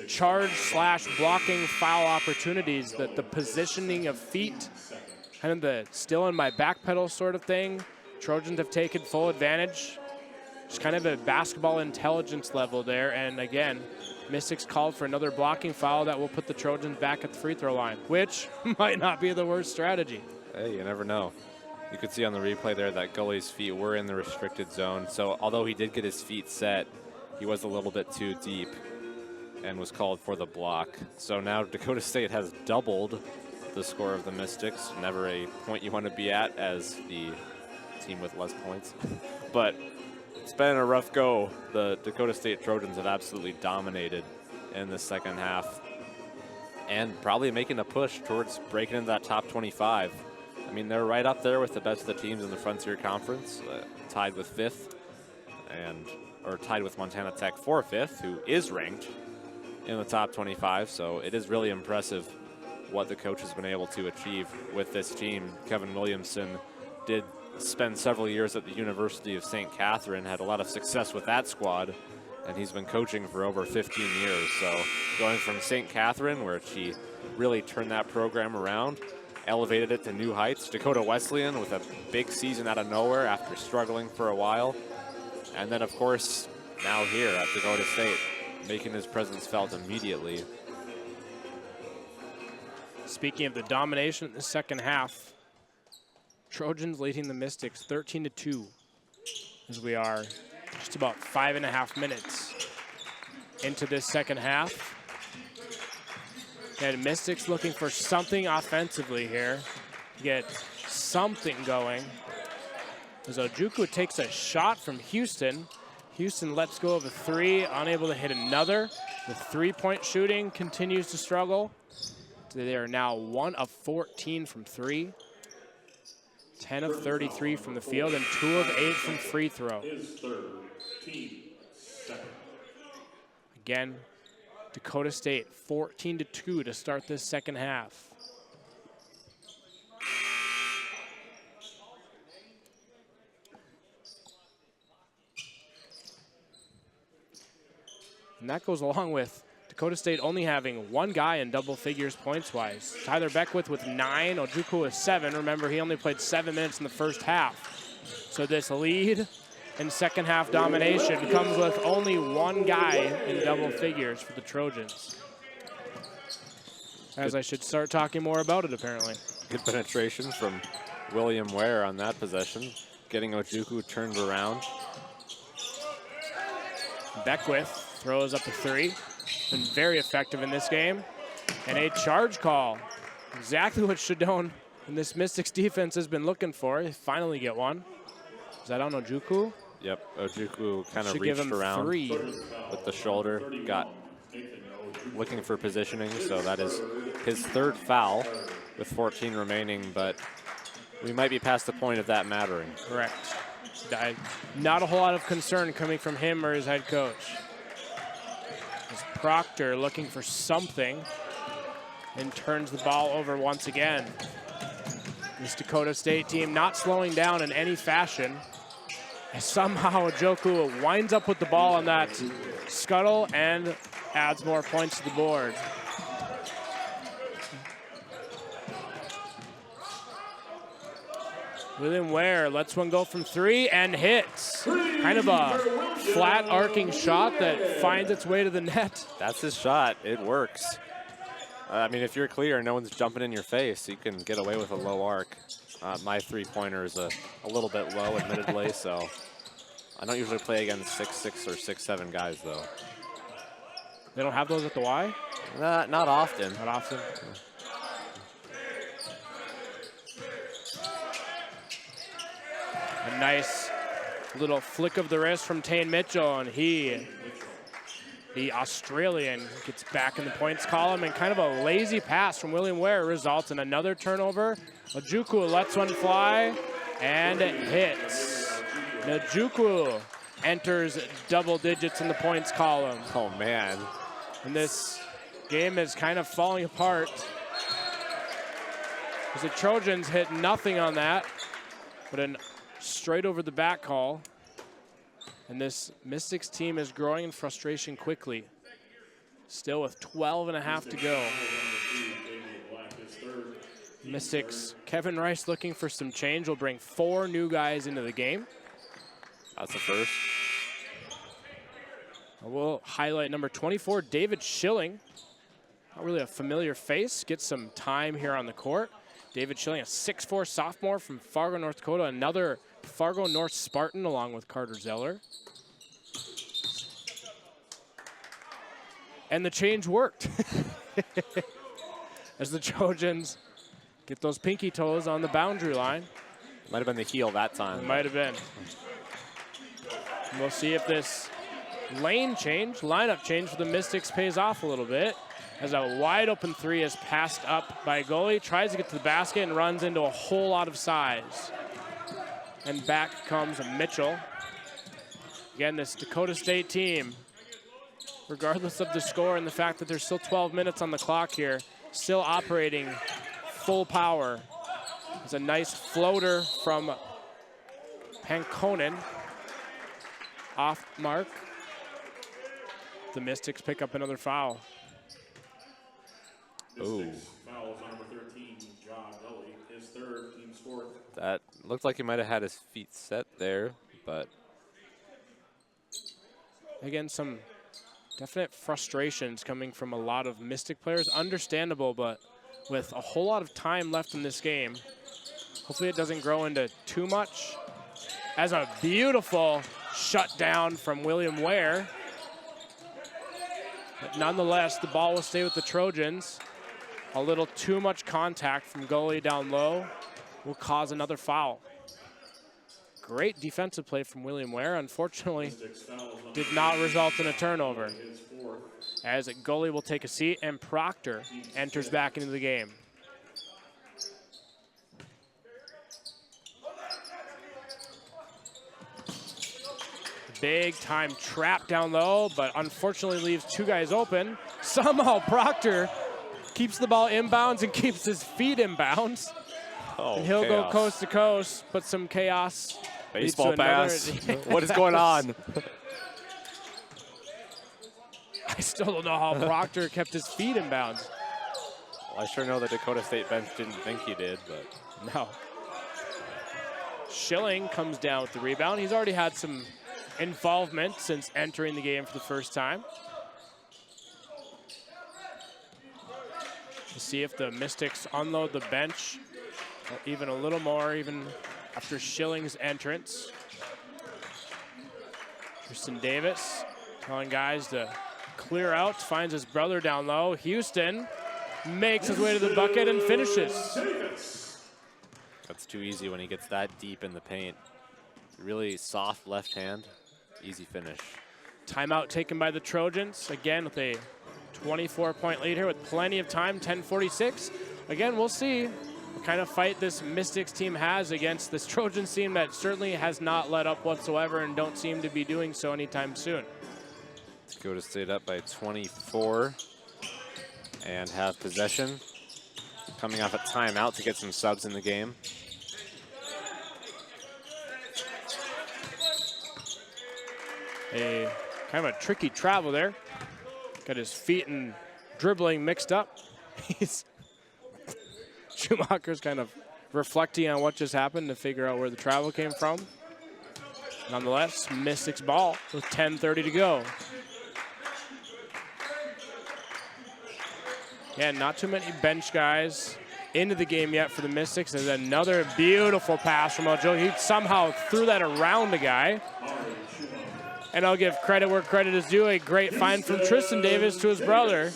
Speaker 2: charge/blocking foul opportunities. That the positioning of feet, kind of the still in my back pedal sort of thing. Trojans have taken full advantage. Just kind of a basketball intelligence level there. And again, Mystics called for another blocking foul that will put the Trojans back at the free throw line, which might not be the worst strategy.
Speaker 1: Hey, you never know. You could see on the replay there that Gully's feet were in the restricted zone. So although he did get his feet set, he was a little bit too deep and was called for the block. So now Dakota State has doubled the score of the Mystics. Never a point you want to be at as the team with less points. But it's been a rough go. The Dakota State Trojans have absolutely dominated in the second half and probably making a push towards breaking into that top 25. I mean, they're right up there with the best of the teams in the Frontier Conference, tied with fifth, or tied with Montana Tech for fifth, who is ranked in the top 25. So it is really impressive what the coach has been able to achieve with this team. Kevin Williamson did spend several years at the University of St. Catherine, had a lot of success with that squad, and he's been coaching for over 15 years. So going from St. Catherine, where he really turned that program around, elevated it to new heights. Dakota Wesleyan with a big season out of nowhere after struggling for a while. And then, of course, now here at Dakota State, making his presence felt immediately.
Speaker 2: Speaking of the domination in the second half, Trojans leading the Mystics 13-2 as we are just about 5.5 minutes into this second half. And Mystics looking for something offensively here to get something going. As Ojukwu takes a shot from Houston. Houston lets go of a three, unable to hit another. The three-point shooting continues to struggle. They are now 1 of 14 from three, 10 of 33 from the field, and 2 of 8 from free throw. Again, Dakota State 14-2 to start this second half. And that goes along with Dakota State only having one guy in double figures points-wise. Tyler Beckwith with 9, Ojukwu with 7. Remember, he only played 7 minutes in the first half. So this lead and second half domination comes with only one guy in double figures for the Trojans. As I should start talking more about it, apparently.
Speaker 1: Good penetration from William Ware on that possession, getting Ojukwu turned around.
Speaker 2: Beckwith throws up a three. Been very effective in this game. And a charge call. Exactly what Shadone and this Mystics defense has been looking for. They finally get one. Is that on Ojukwu?
Speaker 1: Yep, Ojukwu kind of
Speaker 2: Should give
Speaker 1: reached
Speaker 2: him
Speaker 1: around
Speaker 2: 3.
Speaker 1: with the shoulder, got looking for positioning, so that is his third foul with 14 remaining, but we might be past the point of that mattering.
Speaker 2: Correct. Not a whole lot of concern coming from him or his head coach. As Proctor looking for something and turns the ball over once again. This Dakota State team not slowing down in any fashion. Somehow Ojukwu winds up with the ball on that scuttle and adds more points to the board. William Ware lets one go from 3 and hits. Kind of a flat arcing shot that finds its way to the net.
Speaker 1: That's his shot, it works. I mean, if you're clear, no one's jumping in your face, you can get away with a low arc. My three-pointer is a little bit low, admittedly, so I don't usually play against 6'6" or 6'7" guys, though.
Speaker 2: They don't have those at the Y?
Speaker 1: Not often.
Speaker 2: Not often. A nice little flick of the wrist from Tane Mitchell, and he, the Australian, gets back in the points column, and kind of a lazy pass from William Ware results in another turnover. Ojukwu lets one fly, and it hits. Ojukwu enters double digits in the points column.
Speaker 1: Oh, man.
Speaker 2: And this game is kind of falling apart as the Trojans hit nothing on that, but an straight over the back call. And this Mystics team is growing in frustration quickly. Still with 12.5 to go. Mystics, Kevin Rice looking for some change, will bring 4 new guys into the game.
Speaker 1: That's the first.
Speaker 2: We'll highlight number 24, David Schilling. Not really a familiar face, gets some time here on the court. David Schilling, a 6'4" sophomore from Fargo, North Dakota, another Fargo North Spartan along with Carter Zeller. And the change worked. As the Trojans get those pinky toes on the boundary line.
Speaker 1: Might have been the heel that time.
Speaker 2: Might have been. And we'll see if this lineup change for the Mystics pays off a little bit. As a wide open three is passed up by a goalie, tries to get to the basket and runs into a whole lot of size. And back comes Mitchell. Again, this Dakota State team, regardless of the score and the fact that there's still 12 minutes on the clock here, still operating full power. It's a nice floater from Pankonen. Off mark. The Mystics pick up another foul.
Speaker 1: Ooh.
Speaker 3: Foul is on number 13, John Gully, his third, team's fourth.
Speaker 1: That looked like he might have had his feet set there, but
Speaker 2: again, some definite frustrations coming from a lot of Mystic players. Understandable, but with a whole lot of time left in this game, hopefully it doesn't grow into too much. As a beautiful shutdown from William Ware. But nonetheless, the ball will stay with the Trojans. A little too much contact from goalie down low will cause another foul. Great defensive play from William Ware. Unfortunately, did not result in a turnover. As goalie will take a seat and Proctor enters back into the game. Big time trap down low, but unfortunately leaves two guys open. Somehow Proctor keeps the ball inbounds and keeps his feet inbounds.
Speaker 1: oh,
Speaker 2: And he'll
Speaker 1: chaos.
Speaker 2: go coast to coast, but some chaos.
Speaker 1: Baseball
Speaker 2: leads to another-
Speaker 1: pass. What is going on?
Speaker 2: I still don't know how Proctor kept his feet inbounds.
Speaker 1: Well, I sure know the Dakota State bench didn't think he did, but
Speaker 2: No. Schilling comes down with the rebound. He's already had some involvement since entering the game for the first time. To see if the Mystics unload the bench even a little more, even after Schilling's entrance. Tristan Davis telling guys to clear out, finds his brother down low. Houston makes his way to the bucket and finishes.
Speaker 1: that's too easy when he gets that deep in the paint. Really soft left hand, easy finish.
Speaker 2: Timeout taken by the Trojans, again with a 24-point lead here with plenty of time, 10:46. Again, we'll see what kind of fight this Mystics team has against this Trojans team that certainly has not let up whatsoever and don't seem to be doing so anytime soon.
Speaker 1: Dakota State up by 24 and have possession. Coming off a timeout to get some subs in the game.
Speaker 2: A kind of a tricky travel there. Got his feet and dribbling mixed up. Schumacher's kind of reflecting on what just happened to figure out where the travel came from. Nonetheless, Mystics ball with 10:30 to go. Yeah, not too many bench guys into the game yet for the Mystics. There's another beautiful pass from Ojo. He somehow threw that around the guy. And I'll give credit where credit is due. A great find from Tristan Davis to his brother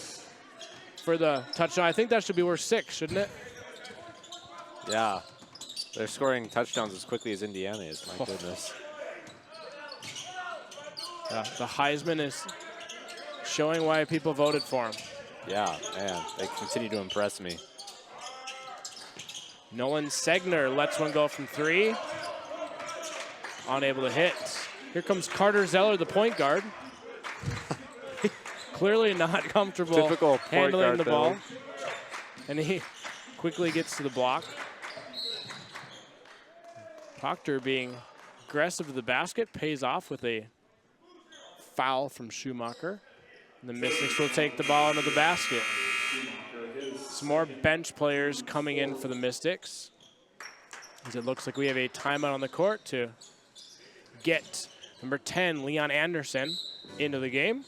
Speaker 2: for the touchdown. I think that should be worth 6, shouldn't it?
Speaker 1: Yeah, they're scoring touchdowns as quickly as Indiana is, my goodness.
Speaker 2: The Heisman is showing why people voted for him.
Speaker 1: Yeah, man, they continue to impress me.
Speaker 2: Nolan Segner lets one go from 3. Unable to hit. Here comes Carter Zeller, the point guard. Clearly not comfortable
Speaker 1: Typical point
Speaker 2: handling
Speaker 1: guard
Speaker 2: the ball.
Speaker 1: build.
Speaker 2: And he quickly gets to the block. Proctor being aggressive to the basket pays off with a foul from Schumacher. And the Mystics will take the ball into the basket. Some more bench players coming in for the Mystics. As it looks like we have a timeout on the court to get number 10, Leon Anderson, into the game.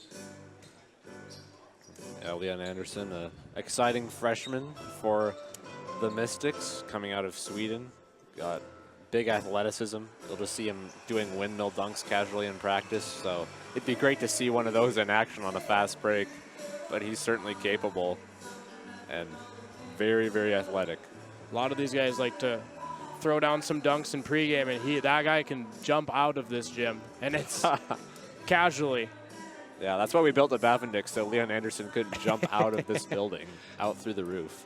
Speaker 1: Yeah, Leon Anderson, an exciting freshman for the Mystics coming out of Sweden. Got big athleticism. You'll just see him doing windmill dunks casually in practice. So it'd be great to see one of those in action on a fast break. But he's certainly capable and very, very athletic.
Speaker 2: A lot of these guys like to throw down some dunks in pregame, and that guy can jump out of this gym, and it's casually.
Speaker 1: Yeah, that's why we built the Bavendix, so Leon Anderson couldn't jump out of this building, out through the roof.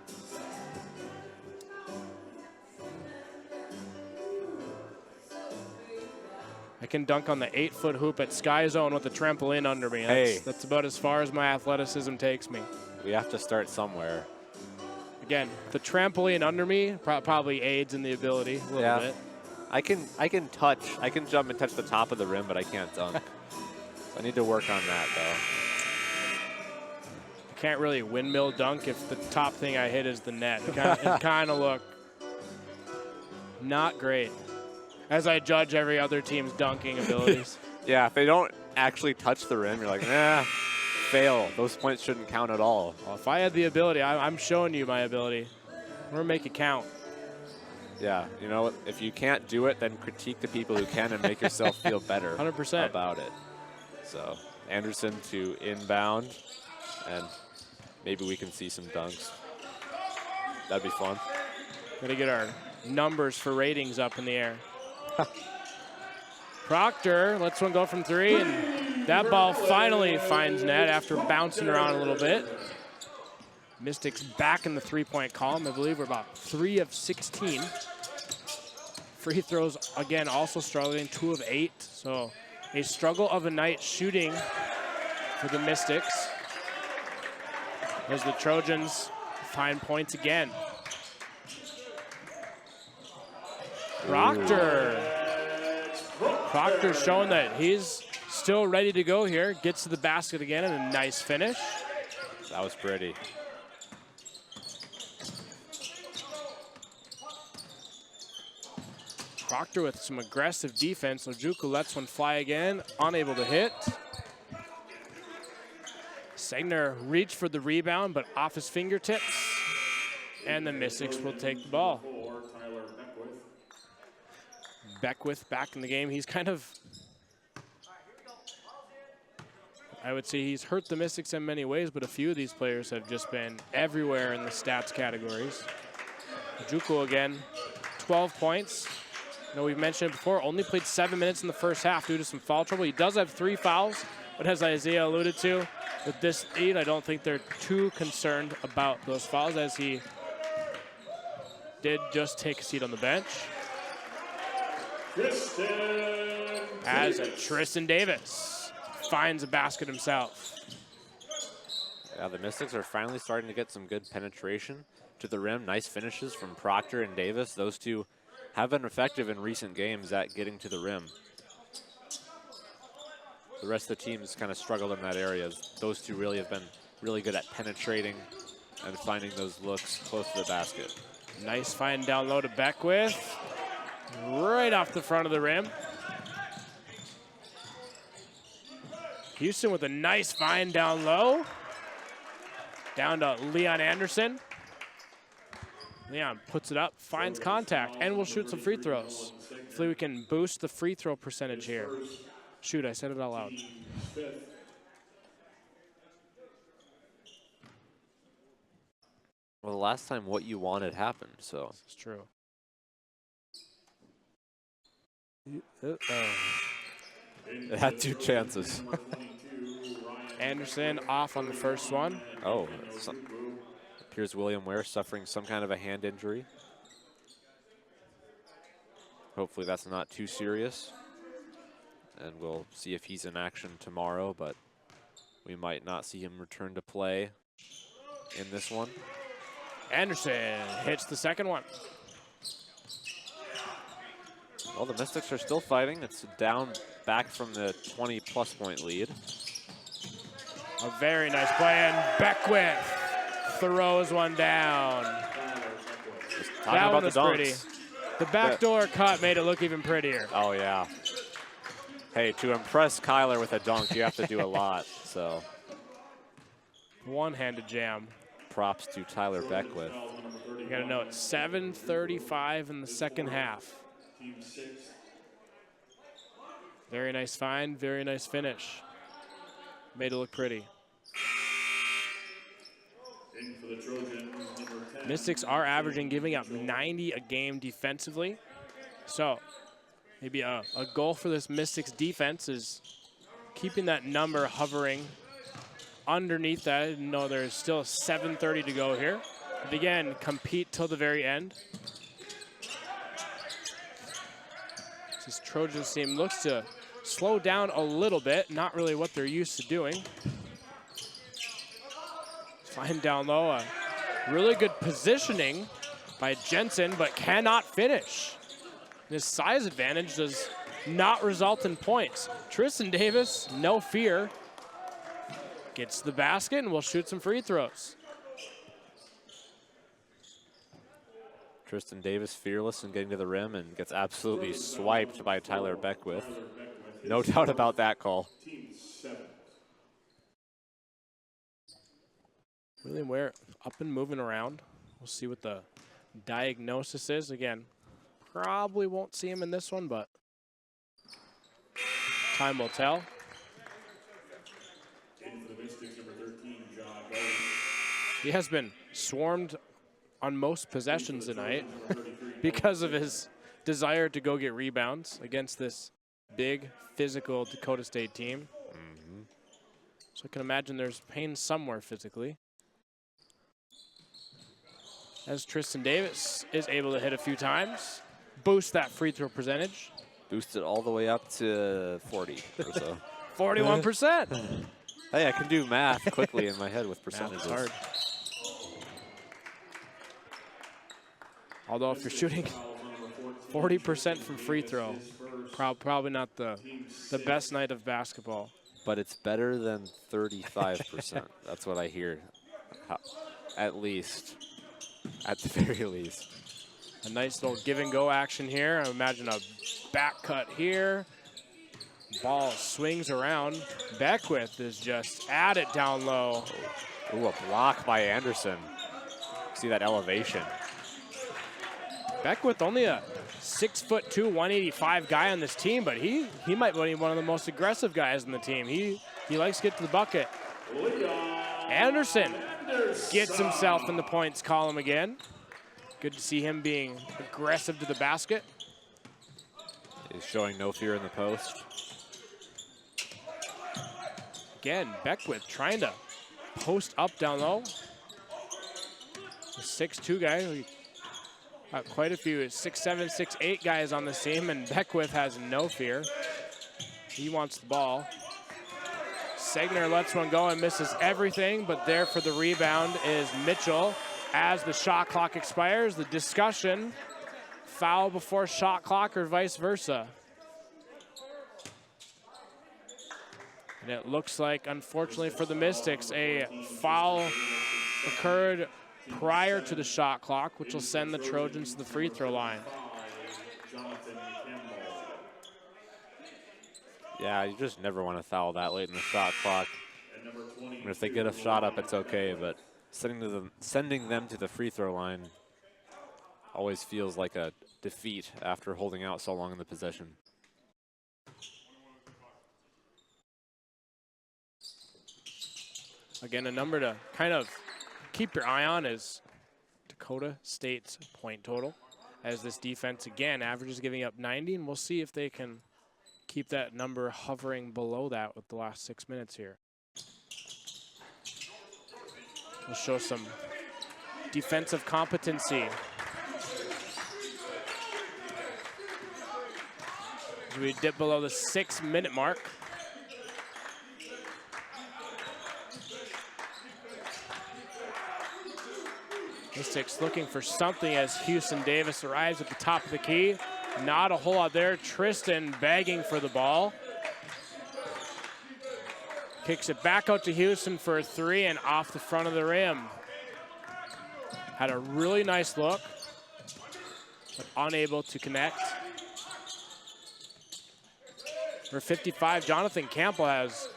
Speaker 2: I can dunk on the 8-foot hoop at Sky Zone with the trampoline under me. That's about as far as my athleticism takes me.
Speaker 1: We have to start somewhere.
Speaker 2: Again, the trampoline under me probably aids in the ability a little bit.
Speaker 1: I can jump and touch the top of the rim, but I can't dunk. So I need to work on that, though.
Speaker 2: I can't really windmill dunk if the top thing I hit is the net. It kind of look not great, as I judge every other team's dunking abilities.
Speaker 1: Yeah, if they don't actually touch the rim, you're like, nah, fail. Those points shouldn't count at all.
Speaker 2: Well, if I had the ability, I'm showing you my ability. We're going to make it count.
Speaker 1: Yeah, you know, if you can't do it, then critique the people who can and make yourself feel better
Speaker 2: 100%
Speaker 1: about it. So Anderson to inbound, and maybe we can see some dunks. That'd be fun.
Speaker 2: Got to get our numbers for ratings up in the air. Proctor lets one go from 3, and that ball finally finds net after bouncing around a little bit. Mystics back in the three-point column. I believe we're about 3 of 16. Free throws, again, also struggling, 2 of 8. So a struggle of a night shooting for the Mystics as the Trojans find points again. Proctor's showing that he's still ready to go here. Gets to the basket again and a nice finish.
Speaker 1: That was pretty.
Speaker 2: Proctor with some aggressive defense. Ojukwu lets one fly again, unable to hit. Segner reached for the rebound, but off his fingertips. And the Mystics will take the ball. Beckwith back in the game. He's kind of, I would say he's hurt the Mystics in many ways, but a few of these players have just been everywhere in the stats categories. Ojukwu again, 12 points. You know, we've mentioned it before, only played 7 minutes in the first half due to some foul trouble. He does have 3 fouls, but as Isaiah alluded to, with this lead, I don't think they're too concerned about those fouls, as he did just take a seat on the bench. As Tristan Davis finds a basket himself.
Speaker 1: Yeah, the Mystics are finally starting to get some good penetration to the rim. Nice finishes from Proctor and Davis. Those two have been effective in recent games at getting to the rim. The rest of the teams kind of struggled in that area. Those two really have been really good at penetrating and finding those looks close to the basket.
Speaker 2: Nice find down low to Beckwith. Right off the front of the rim. Houston with a nice find down low. Down to Leon Anderson. Leon puts it up, finds contact, and will shoot some free throws. Hopefully we can boost the free throw percentage here. Shoot, I said it out loud.
Speaker 1: Well, the last time what you wanted happened, so.
Speaker 2: It's true.
Speaker 1: It had 2 chances.
Speaker 2: Anderson off on the first one.
Speaker 1: Oh, appears William Ware suffering some kind of a hand injury. Hopefully that's not too serious. And we'll see if he's in action tomorrow, but we might not see him return to play in this one.
Speaker 2: Anderson hits the second one.
Speaker 1: Well, the Mystics are still fighting. It's down back from the 20-plus point lead.
Speaker 2: A very nice play, and Beckwith throws one down. That one was pretty. The backdoor cut made it look even prettier.
Speaker 1: Oh, yeah. Hey, to impress Kyler with a dunk, you have to do a lot, so.
Speaker 2: One-handed jam.
Speaker 1: Props to Tyler Beckwith.
Speaker 2: You got to note 7:35 in the second half.
Speaker 3: Team 6.
Speaker 2: Very nice find, very nice finish. Made it look pretty.
Speaker 3: In for the Trojans, number 10.
Speaker 2: Mystics are averaging, giving up 90 a game defensively. So maybe a goal for this Mystics defense is keeping that number hovering underneath that. I didn't know there's still 7:30 to go here. But again, compete till the very end. This Trojans team looks to slow down a little bit, not really what they're used to doing. Find down low, a really good positioning by Jensen, but cannot finish. His size advantage does not result in points. Tristan Davis, no fear, gets the basket and will shoot some free throws.
Speaker 1: Tristan Davis fearless in getting to the rim and gets absolutely swiped by Tyler Beckwith. No doubt about that call.
Speaker 3: Team 7.
Speaker 2: Really we're up and moving around. We'll see what the diagnosis is. Again, probably won't see him in this one, but time will tell.
Speaker 3: In for the Mystics, number 13, John Gully.
Speaker 2: He has been swarmed on most possessions tonight because of his desire to go get rebounds against this big, physical Dakota State team. So I can imagine there's pain somewhere physically. As Tristan Davis is able to hit a few times, boost that free throw percentage.
Speaker 1: Boosted all the way up to 40 or so.
Speaker 2: 41%.
Speaker 1: Hey, I can do math quickly in my head with percentages.
Speaker 2: Math is hard. Although if you're shooting 40% from free throw, probably not the best night of basketball.
Speaker 1: But it's better than 35%. That's what I hear, at least, at the very least.
Speaker 2: A nice little give and go action here. I imagine a back cut here. Ball swings around. Beckwith is just at it down low.
Speaker 1: Ooh, a block by Anderson. See that elevation.
Speaker 2: Beckwith only a 6'2", 185 guy on this team, but he might be one of the most aggressive guys on the team. He likes to get to the bucket. Anderson gets himself in the points column again. Good to see him being aggressive to the basket.
Speaker 1: He's showing no fear in the post.
Speaker 2: Again, Beckwith trying to post up down low. The 6'2" guy. Quite a few 6'7", 6'8" guys on the team, and Beckwith has no fear. He wants the ball. Segner lets one go and misses everything, but there for the rebound is Mitchell. As the shot clock expires, the discussion, foul before shot clock or vice versa. And it looks like, unfortunately for the Mystics, a foul occurred prior to the shot clock, which will send the Trojans to the free throw line.
Speaker 1: Yeah, you just never want to foul that late in the shot clock. I mean, if they get a shot up, it's okay, but sending them to the free throw line always feels like a defeat after holding out so long in the possession.
Speaker 2: Again, a number to kind of keep your eye on is Dakota State's point total, as this defense again averages giving up 90, and we'll see if they can keep that number hovering below that with the last 6 minutes here. We'll show some defensive competency. As we dip below the 6-minute mark. Mystics looking for something as Houston Davis arrives at the top of the key. Not a whole lot there. Tristan begging for the ball. Kicks it back out to Houston for a three and off the front of the rim. Had a really nice look, but unable to connect. For 55, Jonathan Campbell has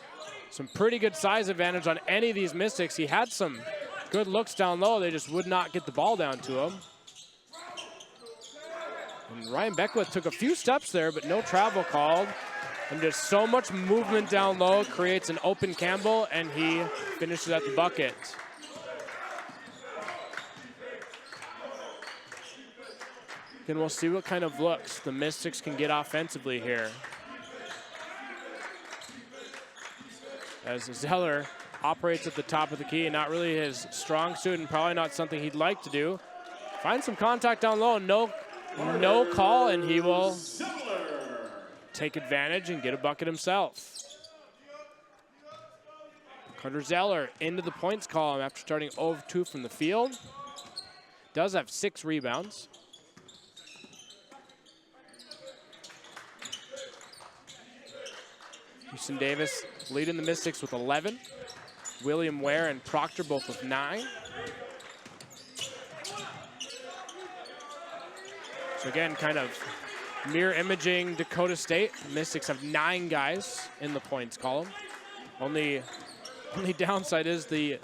Speaker 2: some pretty good size advantage on any of these Mystics. He had some Good looks down low. They just would not get the ball down to him. And Ryan Beckwith took a few steps there, but no travel called. And just so much movement down low creates an open Campbell, and he finishes at the bucket. Then we'll see what kind of looks the Mystics can get offensively here. As Zeller operates at the top of the key, not really his strong suit and probably not something he'd like to do. Find some contact down low, no call, and he will take advantage and get a bucket himself. Carter Zeller into the points column after starting 0-2 from the field. Does have 6 rebounds. Houston Davis leading the Mystics with 11. William Ware and Proctor both with 9. So again, kind of mirror imaging Dakota State. The Mystics have 9 guys in the points column. Only downside is the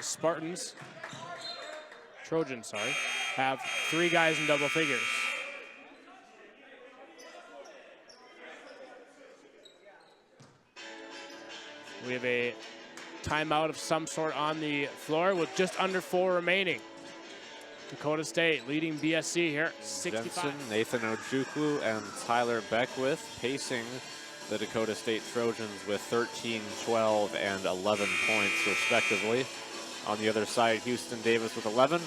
Speaker 2: Trojans, have 3 guys in double figures. We have a timeout of some sort on the floor with just under 4 remaining. Dakota State leading BSC here, 65.
Speaker 1: Jensen, Nathan Ojukwu, and Tyler Beckwith pacing the Dakota State Trojans with 13, 12, and 11 points respectively. On the other side, Houston Davis with 11.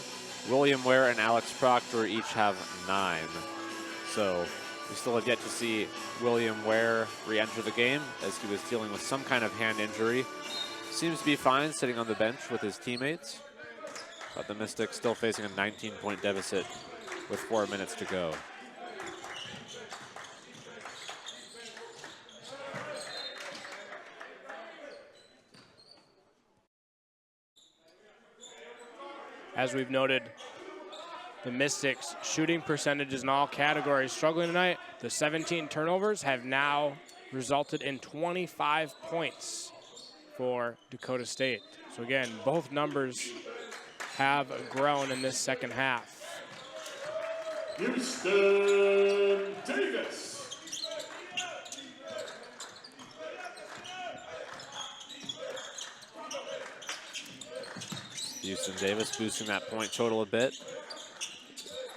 Speaker 1: William Ware and Alex Proctor each have 9. So we still have yet to see William Ware re-enter the game as he was dealing with some kind of hand injury. Seems to be fine sitting on the bench with his teammates, but the Mystics still facing a 19-point deficit with 4 minutes to go.
Speaker 2: As we've noted, the Mystics shooting percentages in all categories struggling tonight. The 17 turnovers have now resulted in 25 points for Dakota State. So again, both numbers have grown in this second half.
Speaker 3: Houston Davis.
Speaker 1: Houston Davis boosting that point total a bit,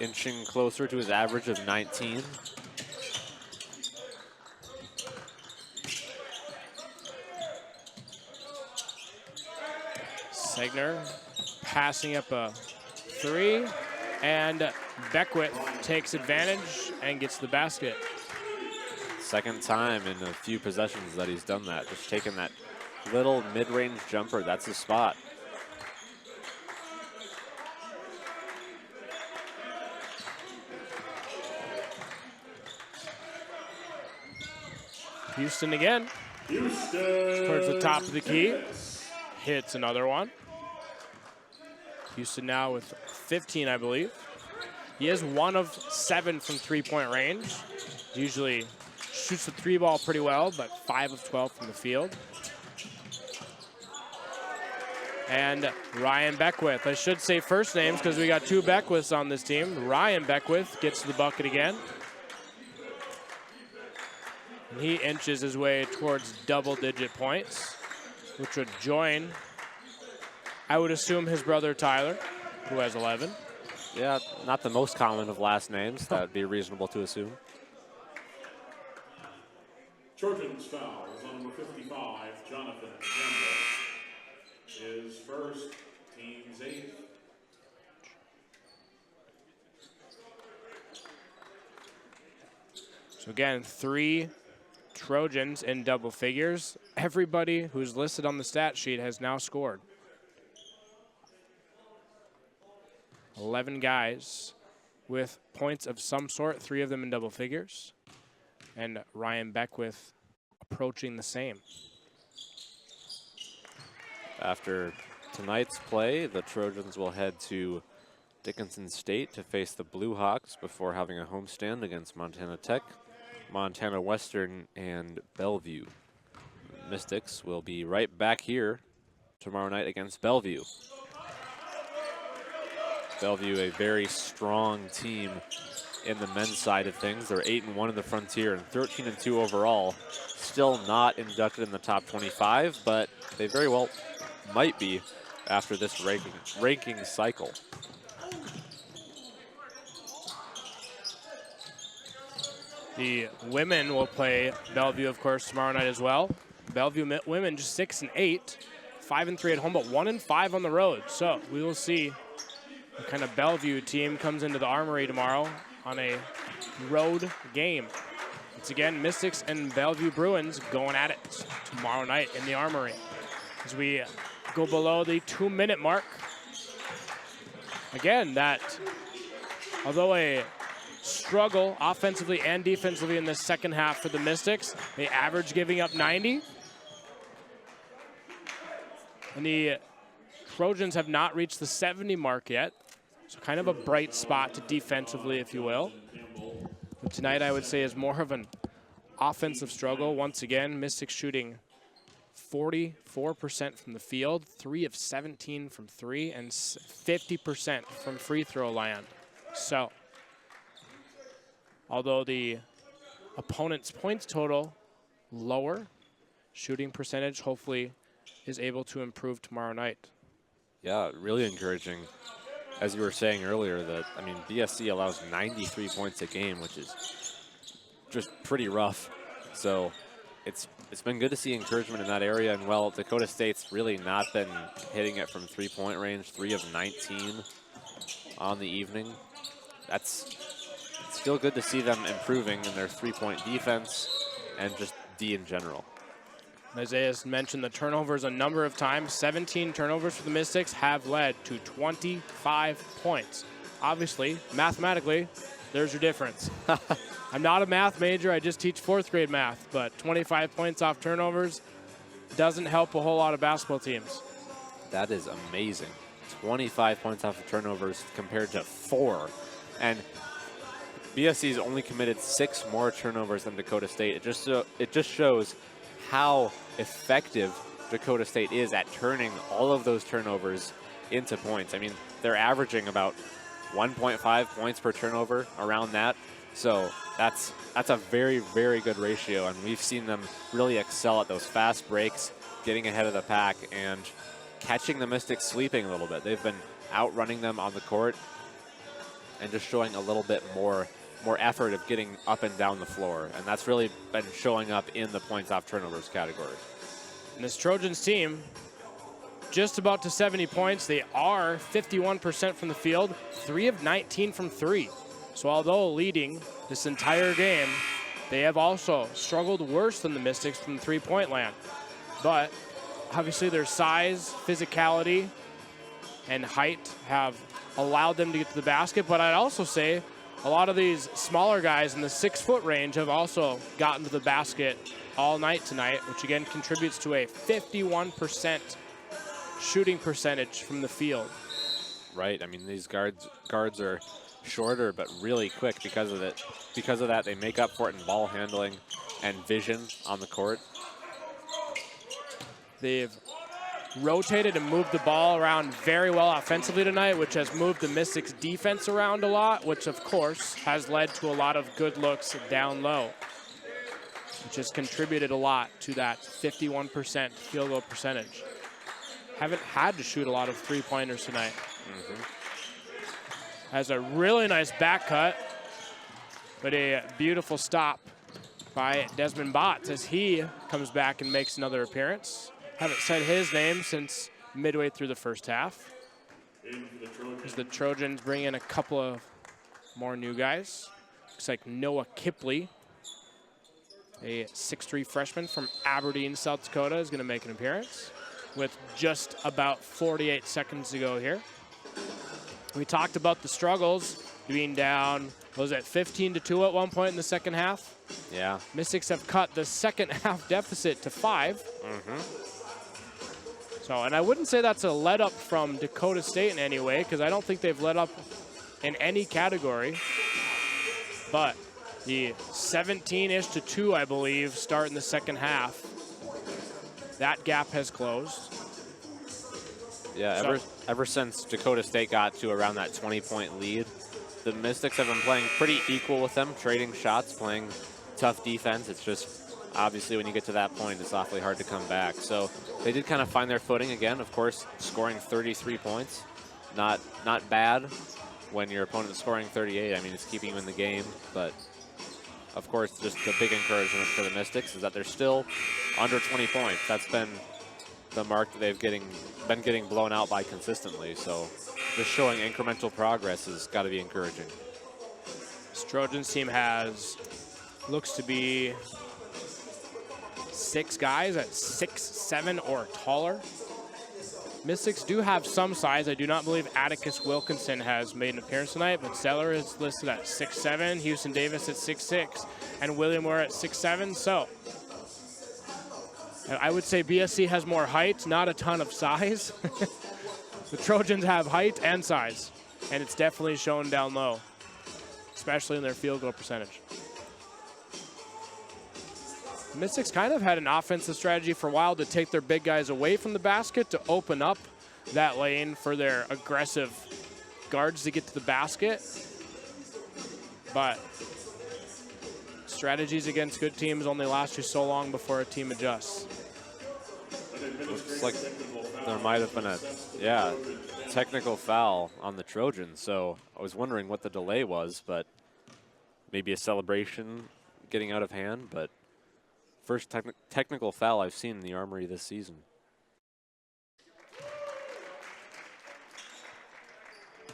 Speaker 1: inching closer to his average of 19.
Speaker 2: Segner passing up a 3, and Beckwith takes advantage and gets the basket.
Speaker 1: Second time in a few possessions that he's done that, just taking that little mid-range jumper. That's the spot.
Speaker 2: Houston again.
Speaker 3: Houston
Speaker 2: Towards the top of the key.
Speaker 3: Davis.
Speaker 2: Hits another one. Houston now with 15, I believe. He is 1 of 7 from 3-point range. Usually shoots the 3 ball pretty well, but 5 of 12 from the field. And Ryan Beckwith. I should say first names because we got 2 Beckwiths on this team. Ryan Beckwith gets to the bucket again. And he inches his way towards double-digit points, which would join, I would assume, his brother Tyler, who has 11.
Speaker 1: Yeah, not the most common of last names. That would be reasonable to assume.
Speaker 3: Trojans foul is on number 55, Jonathan Campbell. His first, team's 8th.
Speaker 2: So again, 3 Trojans in double figures. Everybody who's listed on the stat sheet has now scored. 11 guys with points of some sort, 3 of them in double figures. And Ryan Beckwith approaching the same.
Speaker 1: After tonight's play, the Trojans will head to Dickinson State to face the Blue Hawks before having a homestand against Montana Tech, Montana Western, and Bellevue. Mystics will be right back here tomorrow night against Bellevue. Bellevue, a very strong team in the men's side of things. They're 8-1 in the Frontier and 13-2 overall. Still not inducted in the top 25, but they very well might be after this ranking cycle.
Speaker 2: The women will play Bellevue, of course, tomorrow night as well. Bellevue women just 6-8, 5-3 at home, but 1-5 on the road. So we will see what kind of Bellevue team comes into the Armory tomorrow on a road game. It's again Mystics and Bellevue Bruins going at it tomorrow night in the Armory. As we go below the 2-minute mark. Again, that, although a struggle offensively and defensively in the second half for the Mystics, they average giving up 90. And the Trojans have not reached the 70 mark yet. So kind of a bright spot defensively, if you will. But tonight, I would say, is more of an offensive struggle. Once again, Mystics shooting 44% from the field, 3 of 17 from 3, and 50% from free throw land. So, although the opponent's points total lower, shooting percentage hopefully is able to improve tomorrow night.
Speaker 1: Yeah, really encouraging. As you were saying earlier, that, I mean, BSC allows 93 points a game, which is just pretty rough. So it's been good to see encouragement in that area. And, well, Dakota State's really not been hitting it from three-point range, 3 of 19 on the evening. It's still good to see them improving in their three-point defense and just D in general.
Speaker 2: Isaiah mentioned the turnovers a number of times. 17 turnovers for the Mystics have led to 25 points. Obviously, mathematically, there's your difference. I'm not a math major, I just teach 4th grade math, but 25 points off turnovers doesn't help a whole lot of basketball teams.
Speaker 1: That is amazing. 25 points off of turnovers compared to 4. And BSC's only committed 6 more turnovers than Dakota State. It just shows how effective Dakota State is at turning all of those turnovers into points. I mean, they're averaging about 1.5 points per turnover, around that. So that's a very, very good ratio, and we've seen them really excel at those fast breaks, getting ahead of the pack, and catching the Mystics sleeping a little bit. They've been outrunning them on the court and just showing a little bit more effort of getting up and down the floor, and that's really been showing up in the points off turnovers category.
Speaker 2: And this Trojans team, just about to 70 points. They are 51% from the field, 3 of 19 from 3. So although leading this entire game, they have also struggled worse than the Mystics from three-point land. But obviously their size, physicality, and height have allowed them to get to the basket. But I'd also say a lot of these smaller guys in the 6-foot range have also gotten to the basket all night tonight, which again contributes to a 51% shooting percentage from the field.
Speaker 1: Right. I mean, these guards are shorter but really quick because of it. Because of that, they make up for it in ball handling and vision on the court.
Speaker 2: They've rotated and moved the ball around very well offensively tonight, which has moved the Mystics defense around a lot, which of course has led to a lot of good looks down low, which has contributed a lot to that 51% field goal percentage. Haven't had to shoot a lot of three-pointers tonight. Has a really nice back cut, but a beautiful stop by Desmond Botts as he comes back and makes another appearance. Haven't said his name since midway through the first half. As the Trojans bring in a couple of more new guys. Looks like Noah Kipley, a 6'3" freshman from Aberdeen, South Dakota, is going to make an appearance with just about 48 seconds to go here. We talked about the struggles being down, was it 15-2 at one point in the second half?
Speaker 1: Yeah.
Speaker 2: Mystics have cut the second half deficit to 5. So, and I wouldn't say that's a let up from Dakota State in any way, because I don't think they've let up in any category. But the 17-ish to 2, I believe, start in the second half. That gap has closed.
Speaker 1: Yeah, ever since Dakota State got to around that 20-point lead, the Mystics have been playing pretty equal with them, trading shots, playing tough defense. It's just, obviously, when you get to that point, it's awfully hard to come back. So they did kind of find their footing again, of course, scoring 33 points. Not bad when your opponent's scoring 38. I mean, it's keeping you in the game, but of course, just the big encouragement for the Mystics is that they're still under 20 points. That's been the mark that they've been getting blown out by consistently. So just showing incremental progress has got to be encouraging.
Speaker 2: This Trojans team looks to be 6 guys at 6'7" or taller. Mystics do have some size. I do not believe Atticus Wilkinson has made an appearance tonight, but Zeller is listed at 6'7", Houston Davis at 6'6", and William Ware at 6'7". So I would say BSC has more height, not a ton of size. The Trojans have height and size, and it's definitely shown down low, especially in their field goal percentage. Mystics kind of had an offensive strategy for a while to take their big guys away from the basket to open up that lane for their aggressive guards to get to the basket. But strategies against good teams only last you so long before a team adjusts.
Speaker 1: Looks like there might have been a, technical foul on the Trojans. So I was wondering what the delay was, but maybe a celebration getting out of hand, but first technical foul I've seen in the Armory this season.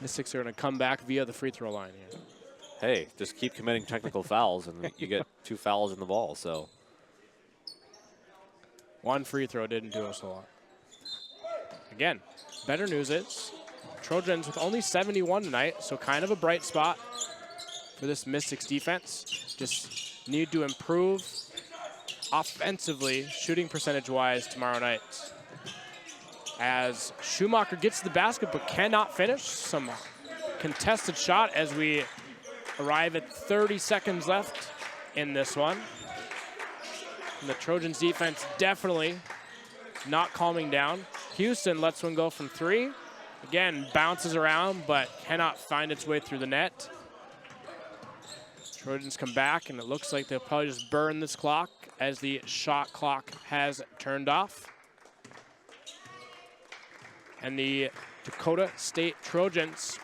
Speaker 2: Mystics are going to come back via the free throw line here.
Speaker 1: Hey, just keep committing technical fouls and you get 2 fouls in the ball, so.
Speaker 2: One free throw didn't do us a lot. Again, better news is Trojans with only 71 tonight, so kind of a bright spot for this Mystics defense. Just need to improve offensively, shooting percentage-wise tomorrow night. As Schumacher gets to the basket but cannot finish. Some contested shot as we arrive at 30 seconds left in this one. And the Trojans defense definitely not calming down. Houston lets one go from 3. Again, bounces around but cannot find its way through the net. Trojans come back, and it looks like they'll probably just burn this clock as the shot clock has turned off. And the Dakota State Trojans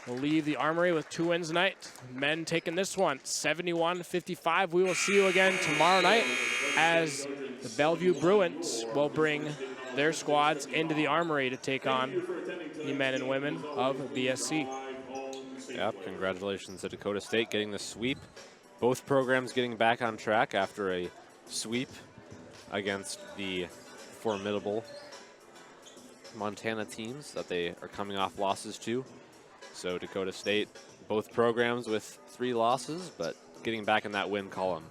Speaker 2: will leave the Armory with 2 wins tonight. Men taking this one, 71-55. We will see you again tomorrow night as the Bellevue Bruins will bring their squads into the Armory to take on the men and women of BSC.
Speaker 1: Yep, congratulations to Dakota State getting the sweep. Both programs getting back on track after a sweep against the formidable Montana teams that they are coming off losses to. So Dakota State, both programs with 3 losses, but getting back in that win column.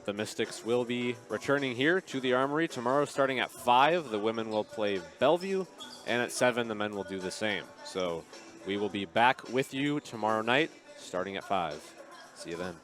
Speaker 1: The Mystics will be returning here to the Armory tomorrow starting at 5. The women will play Bellevue, and at 7 the men will do the same. So we will be back with you tomorrow night starting at 5. See you then.